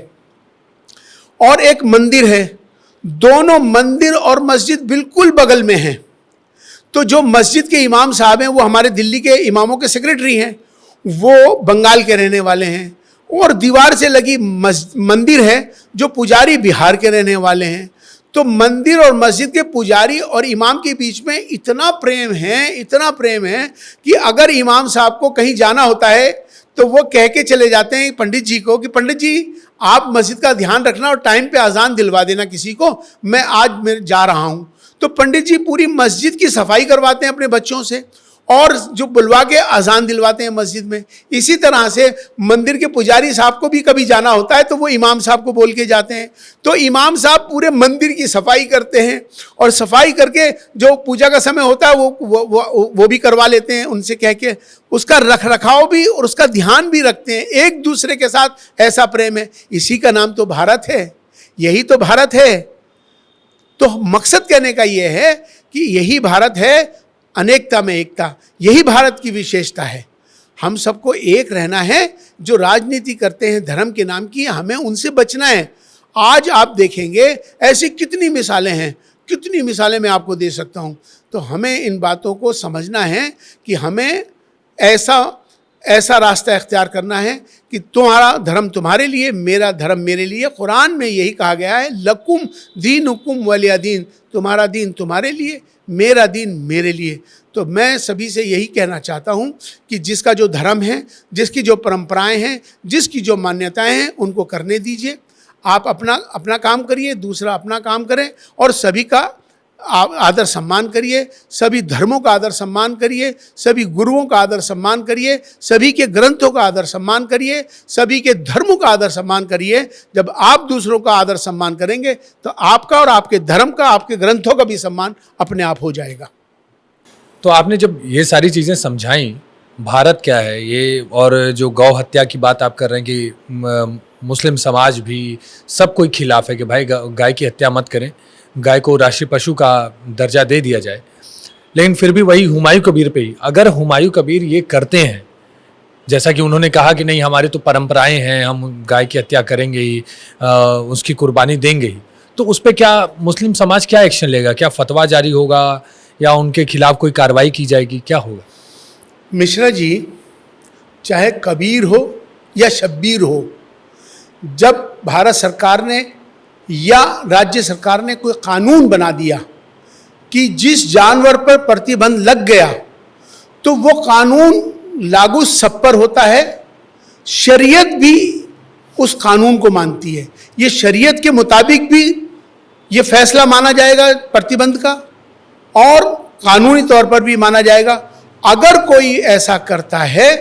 और एक मंदिर है। दोनों मंदिर और मस्जिद बिल्कुल बगल में हैं। तो जो मस्जिद के इमाम साहब हैं, वो हमारे दिल्ली के इमामों के सेक्रेटरी हैं, वो बंगाल के रहने वाले हैं। और दीवार से लगी मंदिर है, जो पुजारी बिहार के रहने वाले हैं। तो मंदिर और मस्जिद के पुजारी और इमाम के बीच में इतना प्रेम है कि अगर इमाम साहब को कहीं जाना होता है तो वो कह के चले जाते हैं पंडित जी को कि पंडित जी आप मस्जिद का ध्यान रखना और टाइम पे अजान दिलवा देना किसी को, मैं आज जा रहा हूँ। तो पंडित जी पूरी मस्जिद की सफाई करवाते हैं अपने बच्चों से और जो बुलवा के अजान दिलवाते हैं मस्जिद में। इसी तरह से मंदिर के पुजारी साहब को भी कभी जाना होता है तो वो इमाम साहब को बोल के जाते हैं। तो इमाम साहब पूरे मंदिर की सफाई करते हैं और सफाई करके जो पूजा का समय होता है वो भी करवा लेते हैं उनसे कह के। उसका रख रखाव भी और उसका ध्यान भी रखते हैं। एक दूसरे के साथ ऐसा प्रेम है। इसी का नाम तो भारत है, यही तो भारत है। तो मकसद कहने का ये है कि यही भारत है, अनेकता में एकता, यही भारत की विशेषता है। हम सबको एक रहना है। जो राजनीति करते हैं धर्म के नाम की, हमें उनसे बचना है। आज आप देखेंगे ऐसी कितनी मिसालें हैं, कितनी मिसालें मैं आपको दे सकता हूँ। तो हमें इन बातों को समझना है कि हमें ऐसा रास्ता इख्तियार करना है कि तुम्हारा धर्म तुम्हारे लिए, मेरा धर्म मेरे लिए। कुरान में यही कहा गया है, लकुम दीनुकुम वलिया दीन, तुम्हारा दीन तुम्हारे लिए, मेरा दीन मेरे लिए। तो मैं सभी से यही कहना चाहता हूँ कि जिसका जो धर्म है, जिसकी जो परंपराएं हैं, जिसकी जो मान्यताएं हैं, उनको करने दीजिए। आप अपना काम करिए, दूसरा अपना काम करें, और सभी का आदर सम्मान करिए, सभी धर्मों का आदर सम्मान करिए, सभी गुरुओं का आदर सम्मान करिए, सभी के ग्रंथों का आदर सम्मान करिए, सभी के धर्मों का आदर सम्मान करिए। जब आप दूसरों का आदर सम्मान करेंगे तो आपका और आपके धर्म का, आपके ग्रंथों का भी सम्मान अपने आप हो जाएगा। तो आपने जब ये सारी चीज़ें समझाई, भारत क्या है ये, और जो गौ हत्या की बात आप कर रहे हैं कि मुस्लिम समाज भी सब कोई खिलाफ है कि भाई गाय की हत्या मत करें, गाय को राष्ट्रीय पशु का दर्जा दे दिया जाए। लेकिन फिर भी वही हुमायूं कबीर पे ही, अगर हुमायूं कबीर ये करते हैं, जैसा कि उन्होंने कहा कि नहीं हमारी तो परंपराएं हैं, हम गाय की हत्या करेंगे ही, उसकी कुर्बानी देंगे ही, तो उस पर क्या मुस्लिम समाज क्या एक्शन लेगा? क्या फतवा जारी होगा या उनके खिलाफ कोई कार्रवाई की जाएगी? क्या होगा? मिश्रा जी, चाहे कबीर हो या शब्बीर हो, जब भारत सरकार ने या राज्य सरकार ने कोई कानून बना दिया कि जिस जानवर पर प्रतिबंध लग गया, तो वो कानून लागू सब पर होता है। शरीयत भी उस कानून को मानती है। ये शरीयत के मुताबिक भी ये फैसला माना जाएगा प्रतिबंध का, और कानूनी तौर पर भी माना जाएगा। अगर कोई ऐसा करता है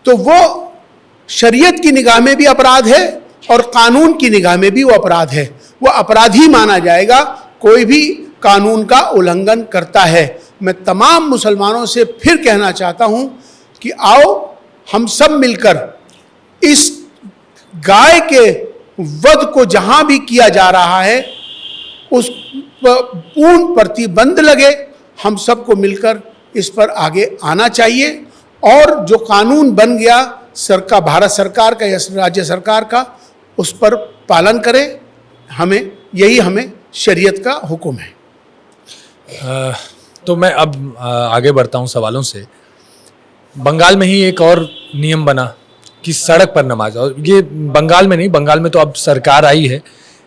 तो वो शरीयत की निगाह में भी अपराध है और कानून की निगाह में भी वो अपराध है, वो अपराधी माना जाएगा। कोई भी कानून का उल्लंघन करता है। मैं तमाम मुसलमानों से फिर कहना चाहता हूं कि आओ हम सब मिलकर इस गाय के वध को जहां भी किया जा रहा है उस पर पूर्ण प्रतिबंध लगे। हम सबको मिलकर इस पर आगे आना चाहिए, और जो कानून बन गया सरकार, भारत सरकार का या राज्य सरकार का, उस पर पालन करें। हमें शरीयत का हुक्म है। तो मैं अब आगे बढ़ता हूँ सवालों से। बंगाल में ही एक और नियम बना कि सड़क पर नमाज, और ये बंगाल में नहीं, बंगाल में तो अब सरकार आई है,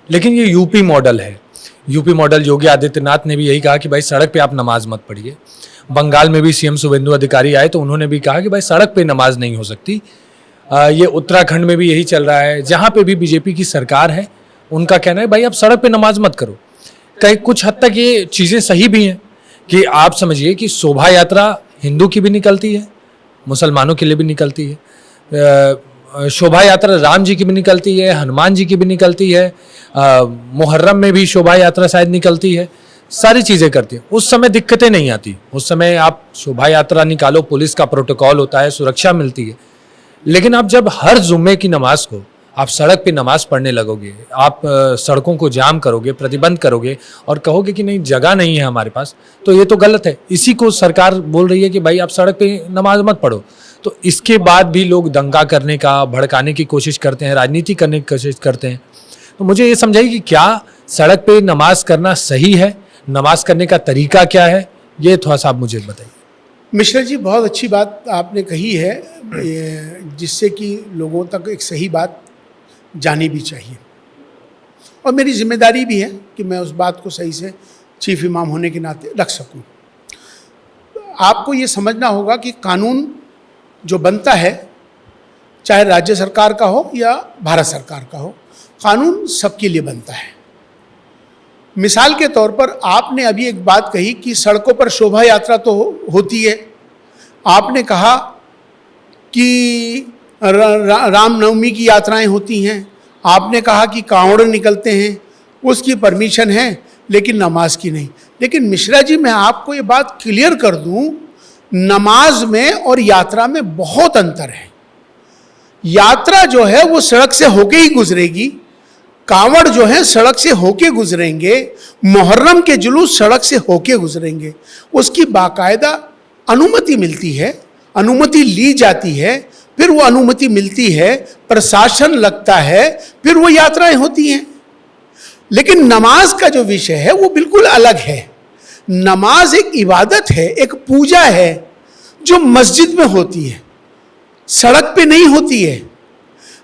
लेकिन ये यूपी मॉडल है। यूपी मॉडल योगी आदित्यनाथ ने भी यही कहा कि भाई सड़क पे आप नमाज मत पढ़िए। बंगाल में भी सीएम शुभेंदु अधिकारी आए तो उन्होंने भी कहा कि भाई सड़क पे नमाज नहीं हो सकती। ये उत्तराखंड में भी यही चल रहा है, जहाँ पे भी बीजेपी की सरकार है उनका कहना है भाई आप सड़क पे नमाज मत करो। कई कुछ हद तक ये चीज़ें सही भी हैं कि आप समझिए कि शोभा यात्रा हिंदू की भी निकलती है, मुसलमानों के लिए भी निकलती है, शोभा यात्रा राम जी की भी निकलती है, हनुमान जी की भी निकलती है, मुहर्रम में भी शोभा यात्रा शायद निकलती है, सारी चीज़ें करती हैं। उस समय दिक्कतें नहीं आती, उस समय आप शोभा यात्रा निकालो, पुलिस का प्रोटोकॉल होता है, सुरक्षा मिलती है। लेकिन आप जब हर जुम्मे की नमाज को आप सड़क पे नमाज पढ़ने लगोगे, आप सड़कों को जाम करोगे, प्रतिबंध करोगे और कहोगे कि नहीं जगह नहीं है हमारे पास, तो ये तो गलत है। इसी को सरकार बोल रही है कि भाई आप सड़क पे नमाज मत पढ़ो। तो इसके बाद भी लोग दंगा करने का, भड़काने की कोशिश करते हैं, राजनीति करने की कोशिश करते हैं। तो मुझे ये समझाइए कि क्या सड़क पे नमाज करना सही है, नमाज करने का तरीका क्या है, ये थोड़ा सा आप मुझे बताइए। मिश्रा जी, बहुत अच्छी बात आपने कही है, जिससे कि लोगों तक एक सही बात जानी भी चाहिए, और मेरी जिम्मेदारी भी है कि मैं उस बात को सही से चीफ इमाम होने के नाते रख सकूं। आपको ये समझना होगा कि कानून जो बनता है, चाहे राज्य सरकार का हो या भारत सरकार का हो, कानून सबके लिए बनता है। मिसाल के तौर पर आपने अभी एक बात कही कि सड़कों पर शोभा यात्रा तो होती है। आपने कहा कि रामनवमी की यात्राएं होती हैं, आपने कहा कि कांवड़ निकलते हैं, उसकी परमिशन है, लेकिन नमाज की नहीं। लेकिन मिश्रा जी, मैं आपको ये बात क्लियर कर दूं, नमाज में और यात्रा में बहुत अंतर है। यात्रा जो है वो सड़क से होके ही गुजरेगी, कांवड़ जो है सड़क से होके गुजरेंगे, मुहर्रम के जुलूस सड़क से होके गुजरेंगे, उसकी बाकायदा अनुमति मिलती है, अनुमति ली जाती है, फिर वो अनुमति मिलती है, प्रशासन लगता है, फिर वो यात्राएं होती हैं। लेकिन नमाज का जो विषय है वो बिल्कुल अलग है। नमाज एक इबादत है, एक पूजा है जो मस्जिद में होती है, सड़क पे नहीं होती है।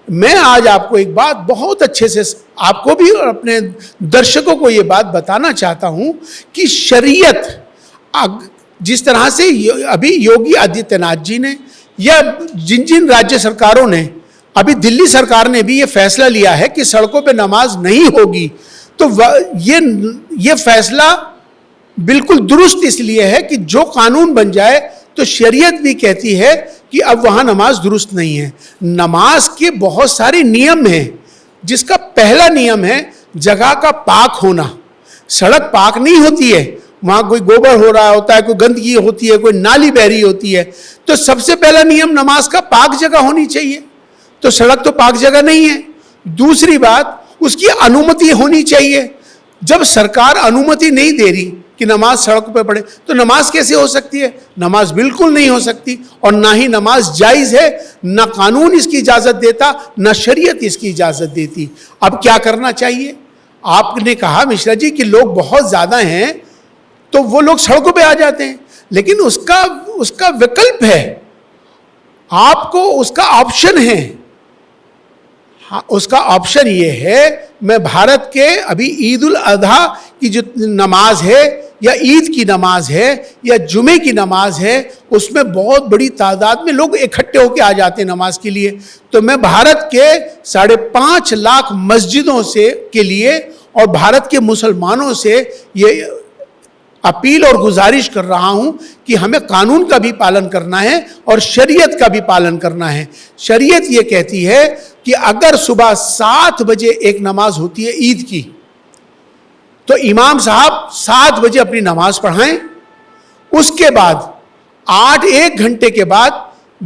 मैं आज आपको एक बात बहुत अच्छे से, आपको भी और अपने दर्शकों को ये बात बताना चाहता हूं कि शरीयत जिस तरह से अभी योगी आदित्यनाथ जी ने या जिन जिन राज्य सरकारों ने, अभी दिल्ली सरकार ने भी ये फैसला लिया है कि सड़कों पे नमाज नहीं होगी, तो ये फैसला बिल्कुल दुरुस्त इसलिए है कि जो कानून बन जाए तो शरीयत भी कहती है कि अब वहां नमाज दुरुस्त नहीं है। नमाज के बहुत सारे नियम हैं, जिसका पहला नियम है जगह का पाक होना। सड़क पाक नहीं होती है, वहां कोई गोबर हो रहा होता है, कोई गंदगी होती है, कोई नाली बह रही होती है। तो सबसे पहला नियम नमाज का पाक जगह होनी चाहिए, तो सड़क तो पाक जगह नहीं है। दूसरी बात, उसकी अनुमति होनी चाहिए। जब सरकार अनुमति नहीं दे रही कि नमाज सड़क पर पढ़े, तो नमाज कैसे हो सकती है? नमाज बिल्कुल नहीं हो सकती, और ना ही नमाज जायज़ है, ना कानून इसकी इजाज़त देता, ना शरीयत इसकी इजाज़त देती। अब क्या करना चाहिए? आपने कहा मिश्रा जी कि लोग बहुत ज़्यादा हैं तो वो लोग सड़कों पे आ जाते हैं, लेकिन उसका विकल्प है, आपको उसका ऑप्शन है। हाँ, उसका ऑप्शन ये है, मैं भारत के अभी ईद उल अजहा की जो नमाज है या ईद की नमाज है या जुमे की नमाज है, उसमें बहुत बड़ी तादाद में लोग इकट्ठे होकर आ जाते हैं नमाज के लिए। तो मैं भारत के 5.5 लाख मस्जिदों से के लिए और भारत के मुसलमानों से ये अपील और गुजारिश कर रहा हूं कि हमें कानून का भी पालन करना है और शरीयत का भी पालन करना है। शरीयत ये कहती है कि अगर सुबह 7 बजे एक नमाज होती है ईद की, तो इमाम साहब 7 बजे अपनी नमाज पढ़ाएं। उसके बाद 1 घंटे के बाद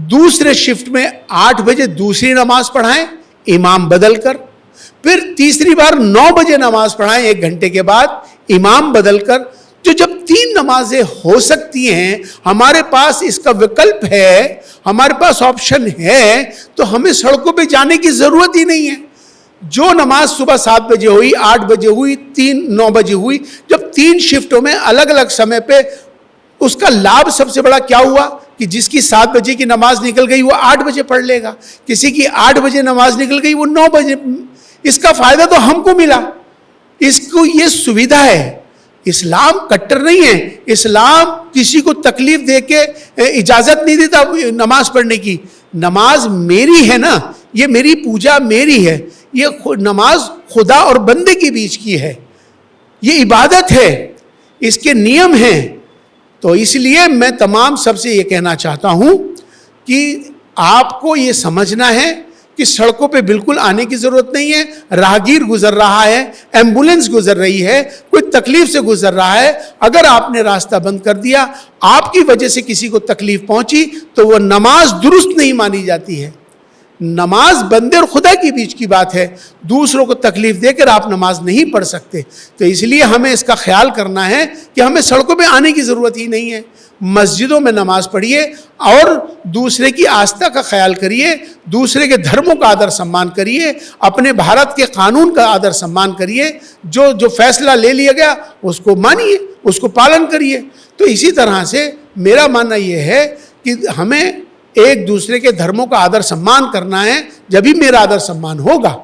दूसरे शिफ्ट में 8 बजे दूसरी नमाज पढ़ाएं इमाम बदल कर, फिर तीसरी बार 9 बजे नमाज पढ़ाएं 1 घंटे के बाद इमाम बदल कर। तो जब 3 नमाजें हो सकती हैं, हमारे पास इसका विकल्प है, हमारे पास ऑप्शन है, तो हमें सड़कों पे जाने की जरूरत ही नहीं है। जो नमाज सुबह 7 बजे हुई, 8 बजे हुई, 9 बजे हुई, जब 3 शिफ्टों में अलग अलग समय पे, उसका लाभ सबसे बड़ा क्या हुआ कि जिसकी 7 बजे की नमाज निकल गई वो 8 बजे पढ़ लेगा, किसी की 8 बजे नमाज निकल गई वो 9 बजे। इसका फायदा तो हमको मिला, इसको ये सुविधा है। इस्लाम कट्टर नहीं है, इस्लाम किसी को तकलीफ दे के इजाजत नहीं देता नमाज पढ़ने की। नमाज मेरी है ना, ये मेरी पूजा मेरी है, ये नमाज खुदा और बंदे के बीच की है, ये इबादत है, इसके नियम हैं। तो इसलिए मैं तमाम सबसे ये कहना चाहता हूँ कि आपको ये समझना है कि सड़कों पे बिल्कुल आने की जरूरत नहीं है। राहगीर गुजर रहा है, एम्बुलेंस गुजर रही है, कोई तकलीफ से गुजर रहा है, अगर आपने रास्ता बंद कर दिया, आपकी वजह से किसी को तकलीफ पहुंची, तो वो नमाज दुरुस्त नहीं मानी जाती है। नमाज बंदे और खुदा के बीच की बात है, दूसरों को तकलीफ देकर आप नमाज नहीं पढ़ सकते। तो इसलिए हमें इसका ख्याल करना है कि हमें सड़कों पे आने की ज़रूरत ही नहीं है। मस्जिदों में नमाज पढ़िए और दूसरे की आस्था का ख्याल करिए, दूसरे के धर्मों का आदर सम्मान करिए, अपने भारत के कानून का आदर सम्मान करिए, जो फैसला ले लिया गया उसको मानिए, उसको पालन करिए। तो इसी तरह से मेरा मानना ये है कि हमें एक दूसरे के धर्मों का आदर सम्मान करना है। जब भी मेरा आदर सम्मान होगा,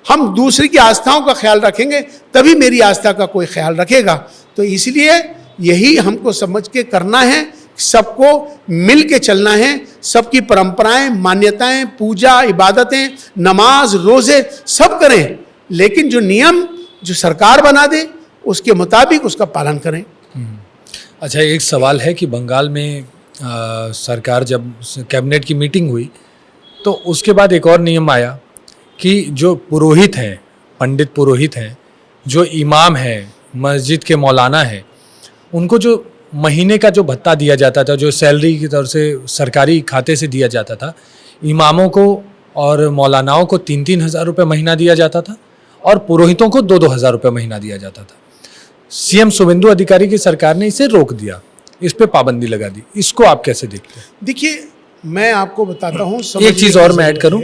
हम दूसरे की आस्थाओं का ख्याल रखेंगे, तभी मेरी आस्था का कोई ख्याल रखेगा। तो इसलिए यही हमको समझ के करना है, सबको मिल के चलना है, सबकी परंपराएं, मान्यताएं, पूजा, इबादतें, नमाज, रोज़े सब करें, लेकिन जो नियम जो सरकार बना दे उसके मुताबिक उसका पालन करें। अच्छा, एक सवाल है कि बंगाल में सरकार जब कैबिनेट की मीटिंग हुई तो उसके बाद एक और नियम आया कि जो पुरोहित हैं, पंडित पुरोहित हैं, जो इमाम हैं, मस्जिद के मौलाना हैं, उनको जो महीने का जो भत्ता दिया जाता था, जो सैलरी की तरफ से सरकारी खाते से दिया जाता था, इमामों को और मौलानाओं को 3-3 हज़ार रुपये महीना दिया जाता था और पुरोहितों को 2-2 हज़ार रुपये महीना दिया जाता था। सीएम शुभेंदु अधिकारी की सरकार ने इसे रोक दिया, इस पे पाबंदी लगा दी। इसको आप कैसे देखते हैं? देखिए, मैं आपको बताता हूँ, एक चीज़ और मैं ऐड करूँ,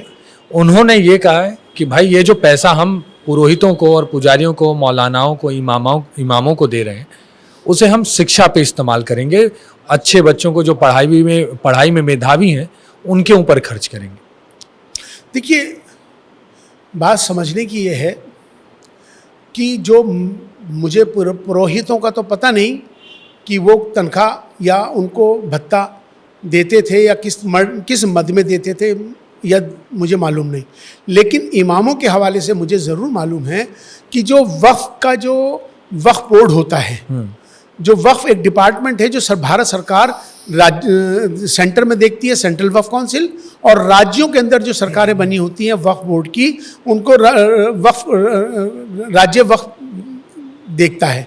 उन्होंने ये कहा है कि भाई ये जो पैसा हम पुरोहितों को और पुजारियों को, मौलानाओं को, इमामों को दे रहे हैं, उसे हम शिक्षा पे इस्तेमाल करेंगे, अच्छे बच्चों को जो पढ़ाई में मेधावी हैं उनके ऊपर खर्च करेंगे। देखिए, बात समझने की ये है कि जो मुझे पुरोहितों का तो पता नहीं कि वो तनख्वाह या उनको भत्ता देते थे या किस मद में देते थे, या मुझे मालूम नहीं। लेकिन इमामों के हवाले से मुझे ज़रूर मालूम है कि जो वक्फ का जो वक्फ बोर्ड होता है, जो वक्फ एक डिपार्टमेंट है जो भारत सरकार सेंटर में देखती है, सेंट्रल वक्फ काउंसिल, और राज्यों के अंदर जो सरकारें बनी होती हैं वक्फ बोर्ड की, उनको राज्य वक्फ देखता है।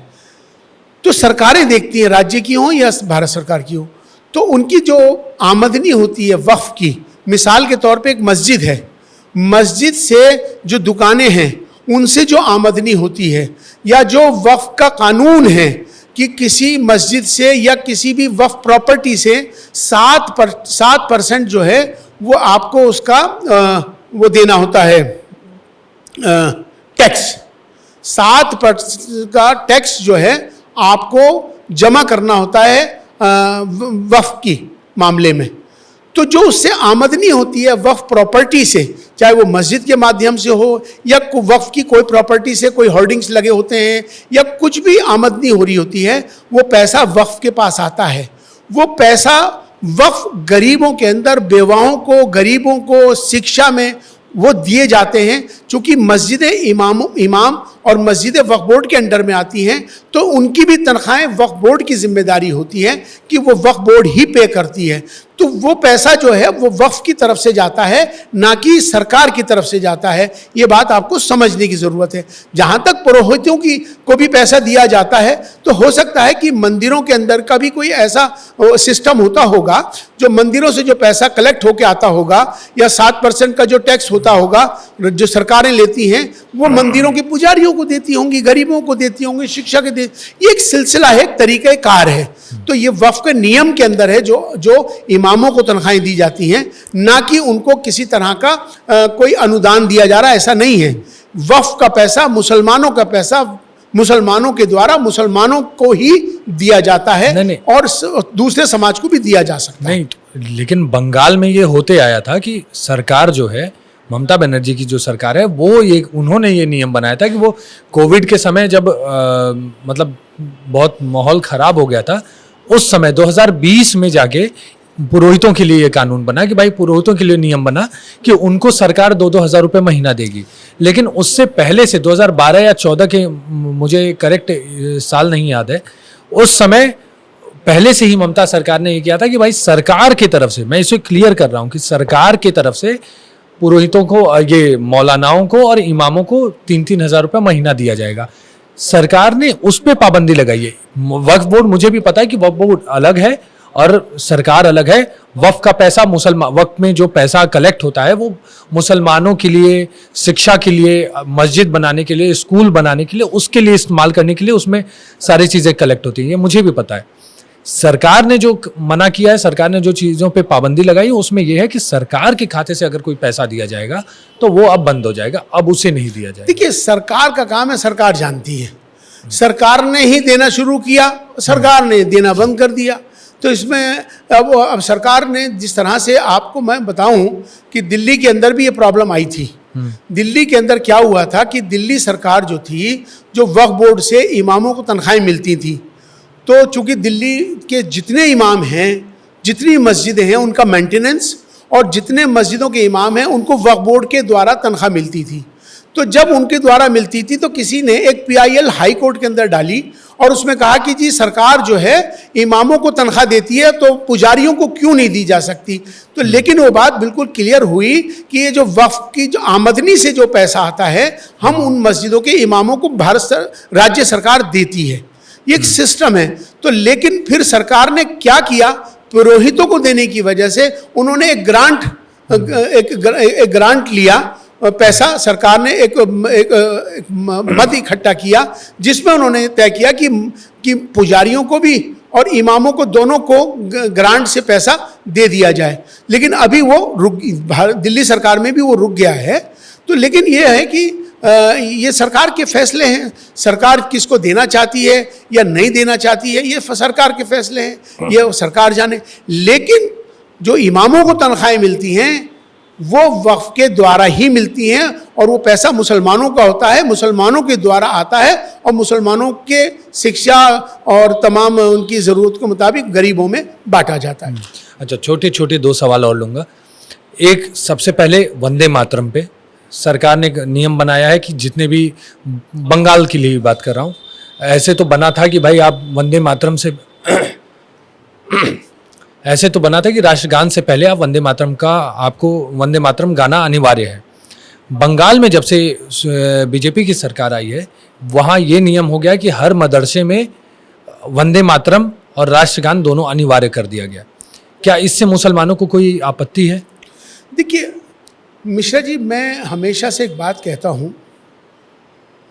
तो सरकारें देखती हैं, राज्य की हो या भारत सरकार की हो, तो उनकी जो आमदनी होती है वक्फ की, मिसाल के तौर पे एक मस्जिद है, मस्जिद से जो दुकानें हैं उनसे जो आमदनी होती है, या जो वक्फ का कानून है कि किसी मस्जिद से या किसी भी वक्फ प्रॉपर्टी से 7% जो है वो आपको उसका वो देना होता है टैक्स। 7% का टैक्स जो है आपको जमा करना होता है वक्फ की मामले में। तो जो उससे आमदनी होती है वक्फ प्रॉपर्टी से, चाहे वो मस्जिद के माध्यम से हो या वक्फ की कोई प्रॉपर्टी से कोई होर्डिंग्स लगे होते हैं या कुछ भी आमदनी हो रही होती है, वो पैसा वक्फ के पास आता है। वो पैसा वक्फ गरीबों के अंदर, बेवाओं को, गरीबों को शिक्षा में वो दिए जाते हैं। चूँकि मस्जिदें इमाम और मस्जिदें वक्फ बोर्ड के अंडर में आती हैं, तो उनकी भी तनख्वाहें वक्फ बोर्ड की जिम्मेदारी होती है कि वो वक्फ बोर्ड ही पे करती है। तो वो पैसा जो है वो वक्फ की तरफ से जाता है, ना कि सरकार की तरफ से जाता है। ये बात आपको समझने की ज़रूरत है। जहाँ तक पुरोहितों को भी पैसा दिया जाता है, तो हो सकता है कि मंदिरों के अंदर का भी कोई ऐसा सिस्टम होता होगा जो मंदिरों से जो पैसा कलेक्ट होकर आता होगा, या 7% का जो टैक्स होता होगा जो सरकारें लेती हैं, वो मंदिरों के पुजारियों को देती होंगी, गरीबों को देती होंगी, शिक्षा के ये एक सिलसिला है, एक तरीक़े कार है। तो ये वक्फ के नियम के अंदर है जो इमामों को तनख्वाहें दी जाती हैं, ना कि उनको किसी तरह का कोई अनुदान दिया जा रहा है, ऐसा नहीं है। वक्फ का पैसा, मुसलमानों का पैसा, मुसलमानों के द्वारा मुसलमानों को ही दिया जाता है। नहीं। और दूसरे समाज को भी दिया जा सकता है। नहीं, लेकिन बंगाल में ये होते आया था कि सरकार जो है, ममता बनर्जी की जो सरकार है, उन्होंने ये नियम बनाया था कि वो कोविड के समय जब मतलब बहुत माहौल ख़राब हो गया था, उस समय 2020 में जाके पुरोहितों के लिए ये कानून बना कि भाई पुरोहितों के लिए नियम बना कि उनको सरकार 2-2 हज़ार रुपये महीना देगी। लेकिन उससे पहले से 2012 या 14 के, मुझे करेक्ट साल नहीं याद है, उस समय पहले से ही ममता सरकार ने ये किया था कि भाई सरकार की तरफ से, मैं इसे क्लियर कर रहा हूँ कि सरकार की तरफ से पुरोहितों को, ये मौलानाओं को और इमामों को 3-3 हज़ार रुपये महीना दिया जाएगा। सरकार ने उस पर पाबंदी लगाई है। वक्फ बोर्ड, मुझे भी पता है कि वक्फ बोर्ड अलग है और सरकार अलग है। वक्फ का पैसा वक्फ में जो पैसा कलेक्ट होता है वो मुसलमानों के लिए, शिक्षा के लिए, मस्जिद बनाने के लिए, स्कूल बनाने के लिए, उसके लिए इस्तेमाल करने के लिए उसमें सारी चीज़ें कलेक्ट होती हैं, ये मुझे भी पता है। सरकार ने जो मना किया है, सरकार ने जो चीज़ों पे पाबंदी लगाई है, उसमें यह है कि सरकार के खाते से अगर कोई पैसा दिया जाएगा तो वो अब बंद हो जाएगा, अब उसे नहीं दिया जाएगा। देखिए, सरकार का काम है, सरकार जानती है। सरकार ने ही देना शुरू किया, सरकार ने देना बंद कर दिया। तो इसमें अब सरकार ने जिस तरह से, आपको मैं बताऊं कि दिल्ली के अंदर भी ये प्रॉब्लम आई थी। दिल्ली के अंदर क्या हुआ था कि दिल्ली सरकार जो थी, जो वक्फ बोर्ड से इमामों को तनख्वाहें मिलती थी, तो चूंकि दिल्ली के जितने इमाम हैं, जितनी मस्जिदें हैं, उनका मेंटेनेंस, और जितने मस्जिदों के इमाम हैं उनको वक्फ बोर्ड के द्वारा तनख्वाह मिलती थी। तो जब उनके द्वारा मिलती थी तो किसी ने एक PIL हाई कोर्ट के अंदर डाली और उसमें कहा कि जी सरकार जो है इमामों को तनख्वाह देती है तो पुजारियों को क्यों नहीं दी जा सकती। तो लेकिन वो बात बिल्कुल क्लियर हुई कि ये जो वक्फ की जो आमदनी से जो पैसा आता है, हम उन मस्जिदों के इमामों को राज्य सरकार देती है। ये एक सिस्टम है। तो लेकिन फिर सरकार ने क्या किया, पुरोहितों को देने की वजह से उन्होंने एक ग्रांट लिया पैसा सरकार ने एक मद इकट्ठा किया, जिसमें उन्होंने तय किया कि पुजारियों को भी और इमामों को दोनों को ग्रांट से पैसा दे दिया जाए। लेकिन अभी वो दिल्ली सरकार में भी वो रुक गया है। तो लेकिन ये है कि ये सरकार के फैसले हैं, सरकार किसको देना चाहती है या नहीं देना चाहती है, ये सरकार के फैसले हैं, ये सरकार जाने। लेकिन जो इमामों को तनख्वाहें मिलती हैं वो वक्फ के द्वारा ही मिलती हैं, और वो पैसा मुसलमानों का होता है, मुसलमानों के द्वारा आता है, और मुसलमानों के शिक्षा और तमाम उनकी ज़रूरत के मुताबिक गरीबों में बांटा जाता है। अच्छा, छोटे छोटे 2 सवाल और लूँगा। एक, सबसे पहले वंदे मातरम पे सरकार ने एक नियम बनाया है कि जितने भी, बंगाल के लिए भी बात कर रहा हूँ, ऐसे तो बना था कि भाई आप वंदे मातरम से ऐसे तो बना था कि राष्ट्रगान से पहले आप वंदे मातरम का, आपको वंदे मातरम गाना अनिवार्य है। बंगाल में जब से बीजेपी की सरकार आई है, वहाँ ये नियम हो गया कि हर मदरसे में वंदे मातरम और राष्ट्रगान दोनों अनिवार्य कर दिया गया। क्या इससे मुसलमानों को कोई आपत्ति है? देखिए मिश्रा जी, मैं हमेशा से एक बात कहता हूँ,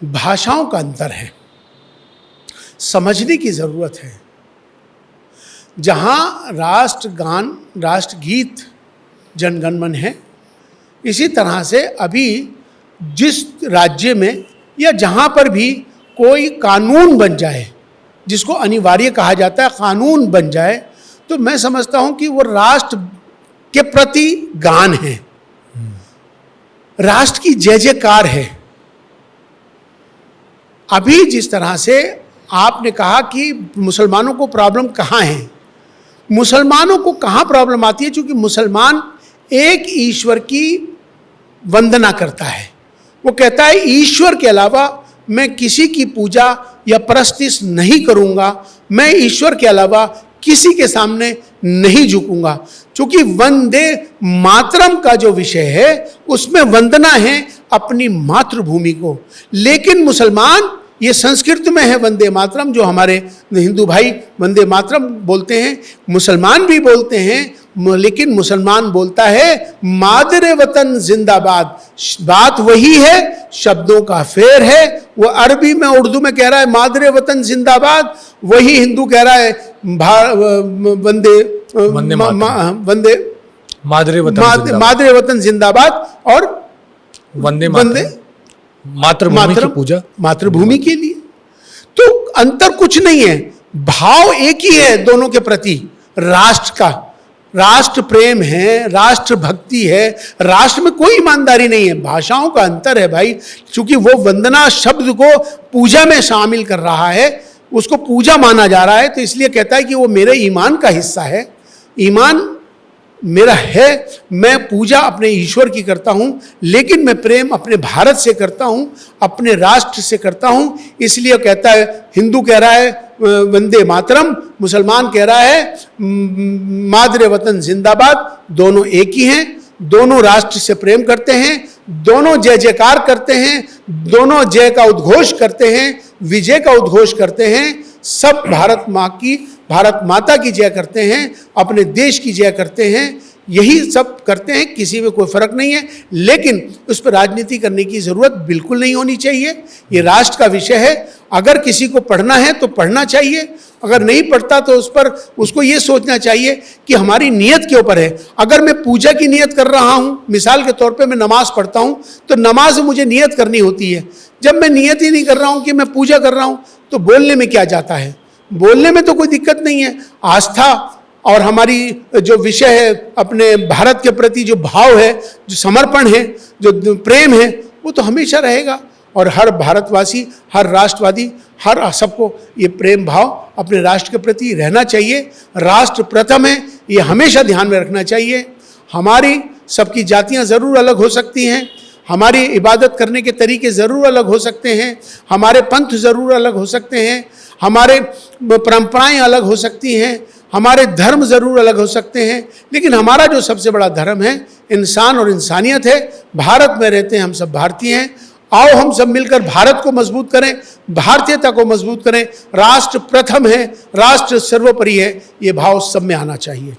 भाषाओं का अंतर है, समझने की ज़रूरत है। जहाँ राष्ट्रगान, राष्ट्रगीत जनगण मन है, इसी तरह से अभी जिस राज्य में या जहाँ पर भी कोई कानून बन जाए, जिसको अनिवार्य कहा जाता है, कानून बन जाए, तो मैं समझता हूँ कि वो राष्ट्र के प्रति गान है, राष्ट्र की जय जयकार है। अभी जिस तरह से आपने कहा कि मुसलमानों को प्रॉब्लम कहाँ है, मुसलमानों को कहाँ प्रॉब्लम आती है, क्योंकि मुसलमान एक ईश्वर की वंदना करता है। वो कहता है ईश्वर के अलावा मैं किसी की पूजा या परस्तिश नहीं करूँगा, मैं ईश्वर के अलावा किसी के सामने नहीं झुकूंगा। क्योंकि वंदे मातरम का जो विषय है उसमें वंदना है अपनी मातृभूमि को। लेकिन मुसलमान, ये संस्कृत में है वंदे मातरम, जो हमारे हिंदू भाई वंदे मातरम बोलते हैं, मुसलमान भी बोलते हैं, लेकिन मुसलमान बोलता है मादरे वतन जिंदाबाद। बात वही है, शब्दों का फेर है। वो अरबी में, उर्दू में कह रहा है मादरे वतन जिंदाबाद, वही हिंदू कह रहा है वंदे मादरे वतन जिंदाबाद, और वंदे मातृभूमि की पूजा, मातृभूमि के लिए। तो अंतर कुछ नहीं है, भाव एक ही है दोनों के प्रति। राष्ट्र का, राष्ट्र प्रेम है, राष्ट्र भक्ति है, राष्ट्र में कोई ईमानदारी नहीं है। भाषाओं का अंतर है भाई, क्योंकि वो वंदना शब्द को पूजा में शामिल कर रहा है, उसको पूजा माना जा रहा है, तो इसलिए कहता है कि वो मेरे ईमान का हिस्सा है। ईमान मेरा है, मैं पूजा अपने ईश्वर की करता हूँ, लेकिन मैं प्रेम अपने भारत से करता हूँ, अपने राष्ट्र से करता हूँ। इसलिए कहता है, हिंदू कह रहा है वंदे मातरम, मुसलमान कह रहा है मादरे वतन जिंदाबाद। दोनों एक ही हैं, दोनों राष्ट्र से प्रेम करते हैं, दोनों जय जयकार करते हैं, दोनों जय का उद्घोष करते हैं, विजय का उद्घोष करते हैं। सब भारत माँ की, भारत माता की जय करते हैं, अपने देश की जय करते हैं, यही सब करते हैं, किसी में कोई फर्क नहीं है। लेकिन उस पर राजनीति करने की ज़रूरत बिल्कुल नहीं होनी चाहिए। ये राष्ट्र का विषय है, अगर किसी को पढ़ना है तो पढ़ना चाहिए, अगर नहीं पढ़ता तो उस पर उसको ये सोचना चाहिए कि हमारी नीयत के ऊपर है। अगर मैं पूजा की नीयत कर रहा हूँ, मिसाल के तौर पे मैं नमाज पढ़ता हूँ, तो नमाज मुझे नीयत करनी होती है। जब मैं नीयत ही नहीं कर रहा हूँ कि मैं पूजा कर रहा हूँ, तो बोलने में क्या जाता है? बोलने में तो कोई दिक्कत नहीं है। आस्था और हमारी जो विषय है, अपने भारत के प्रति जो भाव है, जो समर्पण है, जो प्रेम है, वो तो हमेशा रहेगा। और हर भारतवासी, हर राष्ट्रवादी, हर सबको ये प्रेम भाव अपने राष्ट्र के प्रति रहना चाहिए। राष्ट्र प्रथम है, ये हमेशा ध्यान में रखना चाहिए। हमारी सबकी जातियां ज़रूर अलग हो सकती हैं, हमारी इबादत करने के तरीके ज़रूर अलग हो सकते हैं, हमारे पंथ ज़रूर अलग हो सकते हैं, हमारे परंपराएं अलग हो सकती हैं, हमारे धर्म ज़रूर अलग हो सकते हैं, लेकिन हमारा जो सबसे बड़ा धर्म है इंसान और इंसानियत है। भारत में रहते हैं हम सब भारतीय हैं। आओ हम सब मिलकर भारत को मजबूत करें, भारतीयता को मजबूत करें। राष्ट्र प्रथम है, राष्ट्र सर्वोपरि है, ये भाव सब में आना चाहिए।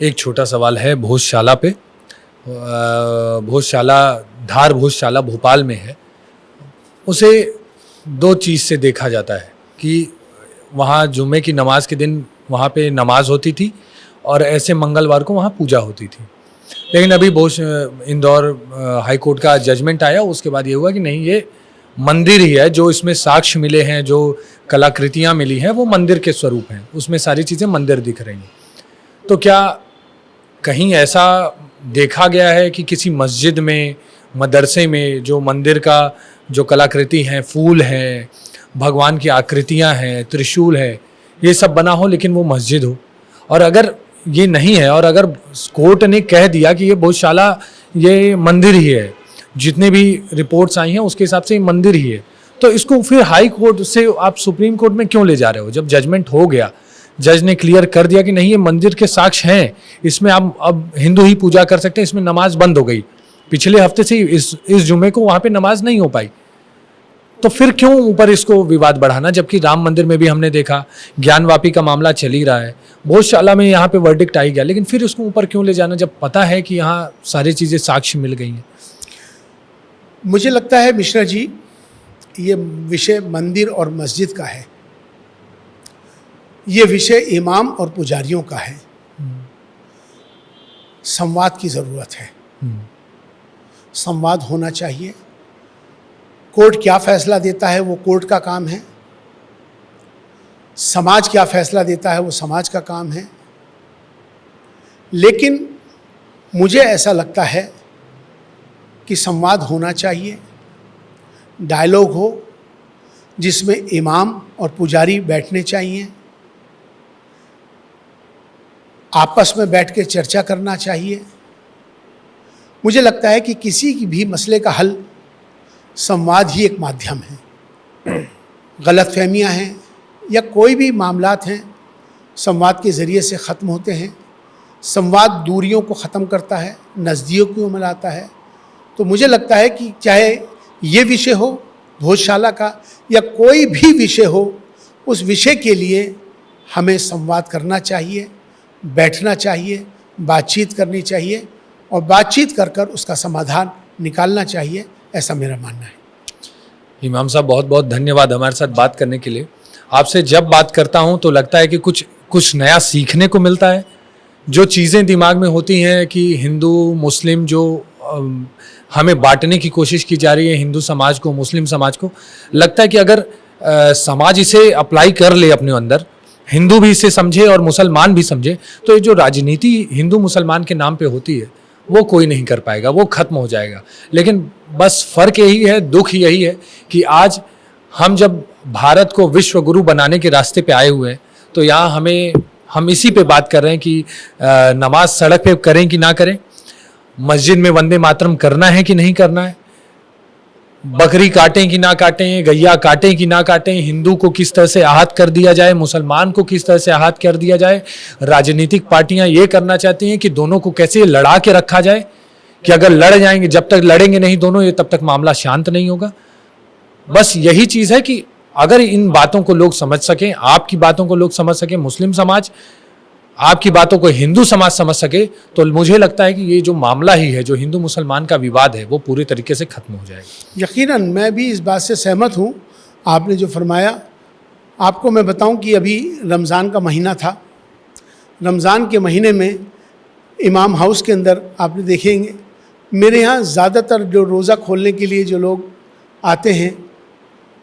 एक छोटा सवाल है भोजशाला पे। भोजशाला धार भोजशाला भोपाल में है, उसे दो चीज़ से देखा जाता है कि वहाँ जुम्मे की नमाज के दिन वहाँ पे नमाज होती थी और ऐसे मंगलवार को वहाँ पूजा होती थी। लेकिन अभी इंदौर हाई कोर्ट का जजमेंट आया, उसके बाद ये हुआ कि नहीं, ये मंदिर ही है, जो इसमें साक्ष्य मिले हैं, जो कलाकृतियाँ मिली हैं, वो मंदिर के स्वरूप हैं, उसमें सारी चीज़ें मंदिर दिख रही हैं। तो क्या कहीं ऐसा देखा गया है कि किसी मस्जिद में, मदरसे में जो मंदिर का जो कलाकृति हैं, फूल हैं, भगवान की आकृतियाँ हैं, त्रिशूल है, ये सब बना हो लेकिन वो मस्जिद हो? और अगर ये नहीं है और अगर कोर्ट ने कह दिया कि ये भोजशाला ये मंदिर ही है, जितने भी रिपोर्ट्स आई हैं उसके हिसाब से ये मंदिर ही है, तो इसको फिर हाई कोर्ट से आप सुप्रीम कोर्ट में क्यों ले जा रहे हो? जब जजमेंट हो गया, जज ने क्लियर कर दिया कि नहीं, ये मंदिर के साक्ष्य हैं, इसमें आप अब हिंदू ही पूजा कर सकते हैं, इसमें नमाज बंद हो गई। पिछले हफ्ते से इस जुमे को वहाँ पे नमाज नहीं हो पाई, तो फिर क्यों ऊपर इसको विवाद बढ़ाना? जबकि राम मंदिर में भी हमने देखा, ज्ञानवापी का मामला चल ही रहा है, भोजशाला में यहाँ पे वर्डिक्ट आई गया, लेकिन फिर उसको ऊपर क्यों ले जाना जब पता है कि यहाँ सारी चीज़ें साक्ष्य मिल गई हैं? मुझे लगता है मिश्रा जी, ये विषय मंदिर और मस्जिद का है, ये विषय इमाम और पुजारियों का है। संवाद की ज़रूरत है, संवाद होना चाहिए। कोर्ट क्या फैसला देता है वो कोर्ट का काम है, समाज क्या फैसला देता है वो समाज का काम है। लेकिन मुझे ऐसा लगता है कि संवाद होना चाहिए, डायलॉग हो जिसमें इमाम और पुजारी बैठने चाहिए, आपस में बैठ के चर्चा करना चाहिए। मुझे लगता है कि किसी की भी मसले का हल संवाद ही एक माध्यम है। गलतफहमियां हैं या कोई भी मामलात हैं, संवाद के ज़रिए से ख़त्म होते हैं। संवाद दूरियों को ख़त्म करता है, नज़दीकियों में लाता है। तो मुझे लगता है कि चाहे ये विषय हो भोजशाला का या कोई भी विषय हो, उस विषय के लिए हमें संवाद करना चाहिए, बैठना चाहिए, बातचीत करनी चाहिए और बातचीत कर कर उसका समाधान निकालना चाहिए, ऐसा मेरा मानना है। इमाम साहब, बहुत बहुत धन्यवाद हमारे साथ बात करने के लिए। आपसे जब बात करता हूँ तो लगता है कि कुछ नया सीखने को मिलता है। जो चीज़ें दिमाग में होती हैं कि हिंदू मुस्लिम जो हमें बांटने की कोशिश की जा रही है, हिंदू समाज को, मुस्लिम समाज को, लगता है कि अगर समाज इसे अप्लाई कर ले अपने अंदर, हिंदू भी इसे समझे और मुसलमान भी समझे, तो ये जो राजनीति हिंदू मुसलमान के नाम पे होती है वो कोई नहीं कर पाएगा, वो खत्म हो जाएगा। लेकिन बस फ़र्क यही है, दुख यही है कि आज हम जब भारत को विश्व गुरु बनाने के रास्ते पे आए हुए हैं, तो यहाँ हम इसी पे बात कर रहे हैं कि नमाज सड़क पे करें कि ना करें, मस्जिद में वंदे मातरम करना है कि नहीं करना है, बकरी काटें कि ना काटें, गैया काटें कि ना काटें, हिंदू को किस तरह से आहत कर दिया जाए, मुसलमान को किस तरह से आहत कर दिया जाए। राजनीतिक पार्टियां ये करना चाहती हैं कि दोनों को कैसे लड़ा के रखा जाए कि अगर लड़ जाएंगे, जब तक लड़ेंगे नहीं दोनों, ये तब तक मामला शांत नहीं होगा। बस यही चीज़ है कि अगर इन बातों को लोग समझ सकें, आपकी बातों को लोग समझ सकें, मुस्लिम समाज आपकी बातों को हिंदू समाज समझ सके, तो मुझे लगता है कि ये जो मामला ही है, जो हिंदू मुसलमान का विवाद है, वो पूरी तरीके से ख़त्म हो जाएगा। यकीनन मैं भी इस बात से सहमत हूँ, आपने जो फरमाया। आपको मैं बताऊं कि अभी रमज़ान का महीना था। रमज़ान के महीने में इमाम हाउस के अंदर आपने देखेंगे, मेरे यहाँ ज़्यादातर जो रोज़ा खोलने के लिए जो लोग आते हैं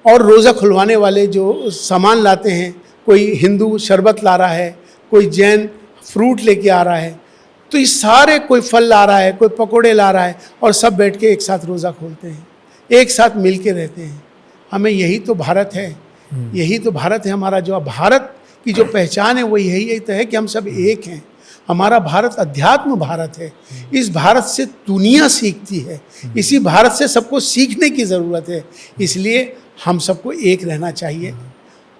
और रोज़ा खुलवाने वाले जो सामान लाते हैं, कोई हिंदू शरबत ला रहा है, कोई जैन फ्रूट लेके आ रहा है, तो ये सारे, कोई फल ला रहा है, कोई पकोड़े ला रहा है, और सब बैठ के एक साथ रोज़ा खोलते हैं, एक साथ मिल के रहते हैं। हमें यही तो भारत है, यही तो भारत है हमारा। जो भारत की जो पहचान है वो यही तो है कि हम सब एक हैं। हमारा भारत अध्यात्म भारत है। इस भारत से दुनिया सीखती है, इसी भारत से सबको सीखने की ज़रूरत है। इसलिए हम सबको एक रहना चाहिए,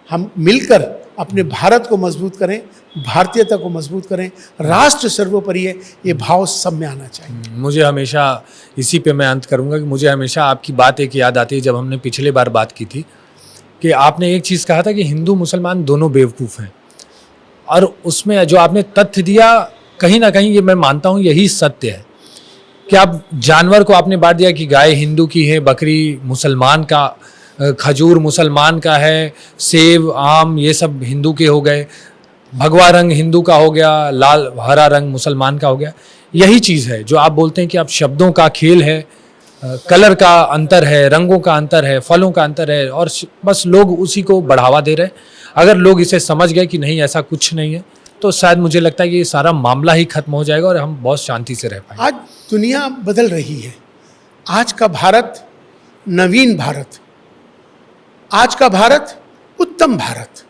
हम मिलकर अपने भारत को मजबूत करें, भारतीयता को मजबूत करें, राष्ट्र सर्वोपरि है, ये भाव सब में आना चाहिए। मुझे हमेशा इसी पे मैं अंत करूंगा कि मुझे हमेशा आपकी बात एक याद आती है, जब हमने पिछले बार बात की थी कि आपने एक चीज़ कहा था कि हिंदू मुसलमान दोनों बेवकूफ़ हैं, और उसमें जो आपने तथ्य दिया, कहीं ना कहीं ये मैं मानता हूँ यही सत्य है कि आप जानवर को आपने बांट दिया कि गाय हिंदू की है, बकरी मुसलमान का, खजूर मुसलमान का है, सेब आम ये सब हिंदू के हो गए, भगवा रंग हिंदू का हो गया, लाल हरा रंग मुसलमान का हो गया। यही चीज़ है जो आप बोलते हैं कि आप शब्दों का खेल है, कलर का अंतर है, रंगों का अंतर है, फलों का अंतर है, और बस लोग उसी को बढ़ावा दे रहे हैं। अगर लोग इसे समझ गए कि नहीं ऐसा कुछ नहीं है, तो शायद मुझे लगता है कि ये सारा मामला ही खत्म हो जाएगा और हम बहुत शांति से रह पाएंगे। आज दुनिया बदल रही है। आज का भारत नवीन भारत, आज का भारत उत्तम भारत,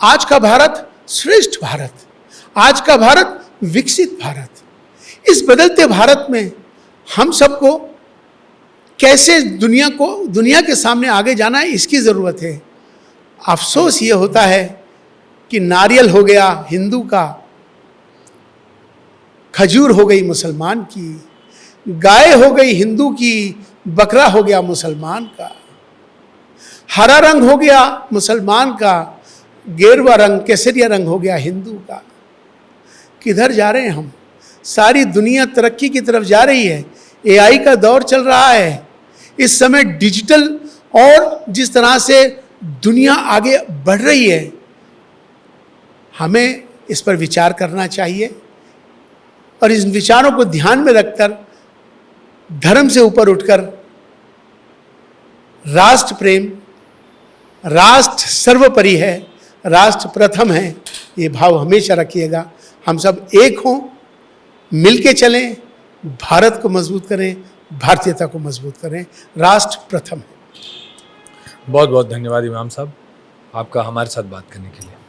आज का भारत श्रेष्ठ भारत, आज का भारत विकसित भारत। इस बदलते भारत में हम सबको कैसे दुनिया के सामने आगे जाना है, इसकी ज़रूरत है। अफसोस ये होता है कि नारियल हो गया हिंदू का, खजूर हो गई मुसलमान की, गाय हो गई हिंदू की, बकरा हो गया मुसलमान का, हरा रंग हो गया मुसलमान का, गेरुआ रंग केसरिया रंग हो गया हिंदू का। किधर जा रहे हैं हम? सारी दुनिया तरक्की की तरफ जा रही है। एआई का दौर चल रहा है इस समय, डिजिटल, और जिस तरह से दुनिया आगे बढ़ रही है, हमें इस पर विचार करना चाहिए और इन विचारों को ध्यान में रखकर धर्म से ऊपर उठकर राष्ट्र प्रेम, राष्ट्र सर्वोपरि है, राष्ट्र प्रथम है, ये भाव हमेशा रखिएगा। हम सब एक हों, मिलके चलें, भारत को मजबूत करें, भारतीयता को मजबूत करें, राष्ट्र प्रथम है। बहुत बहुत धन्यवाद इमाम साहब आपका हमारे साथ बात करने के लिए।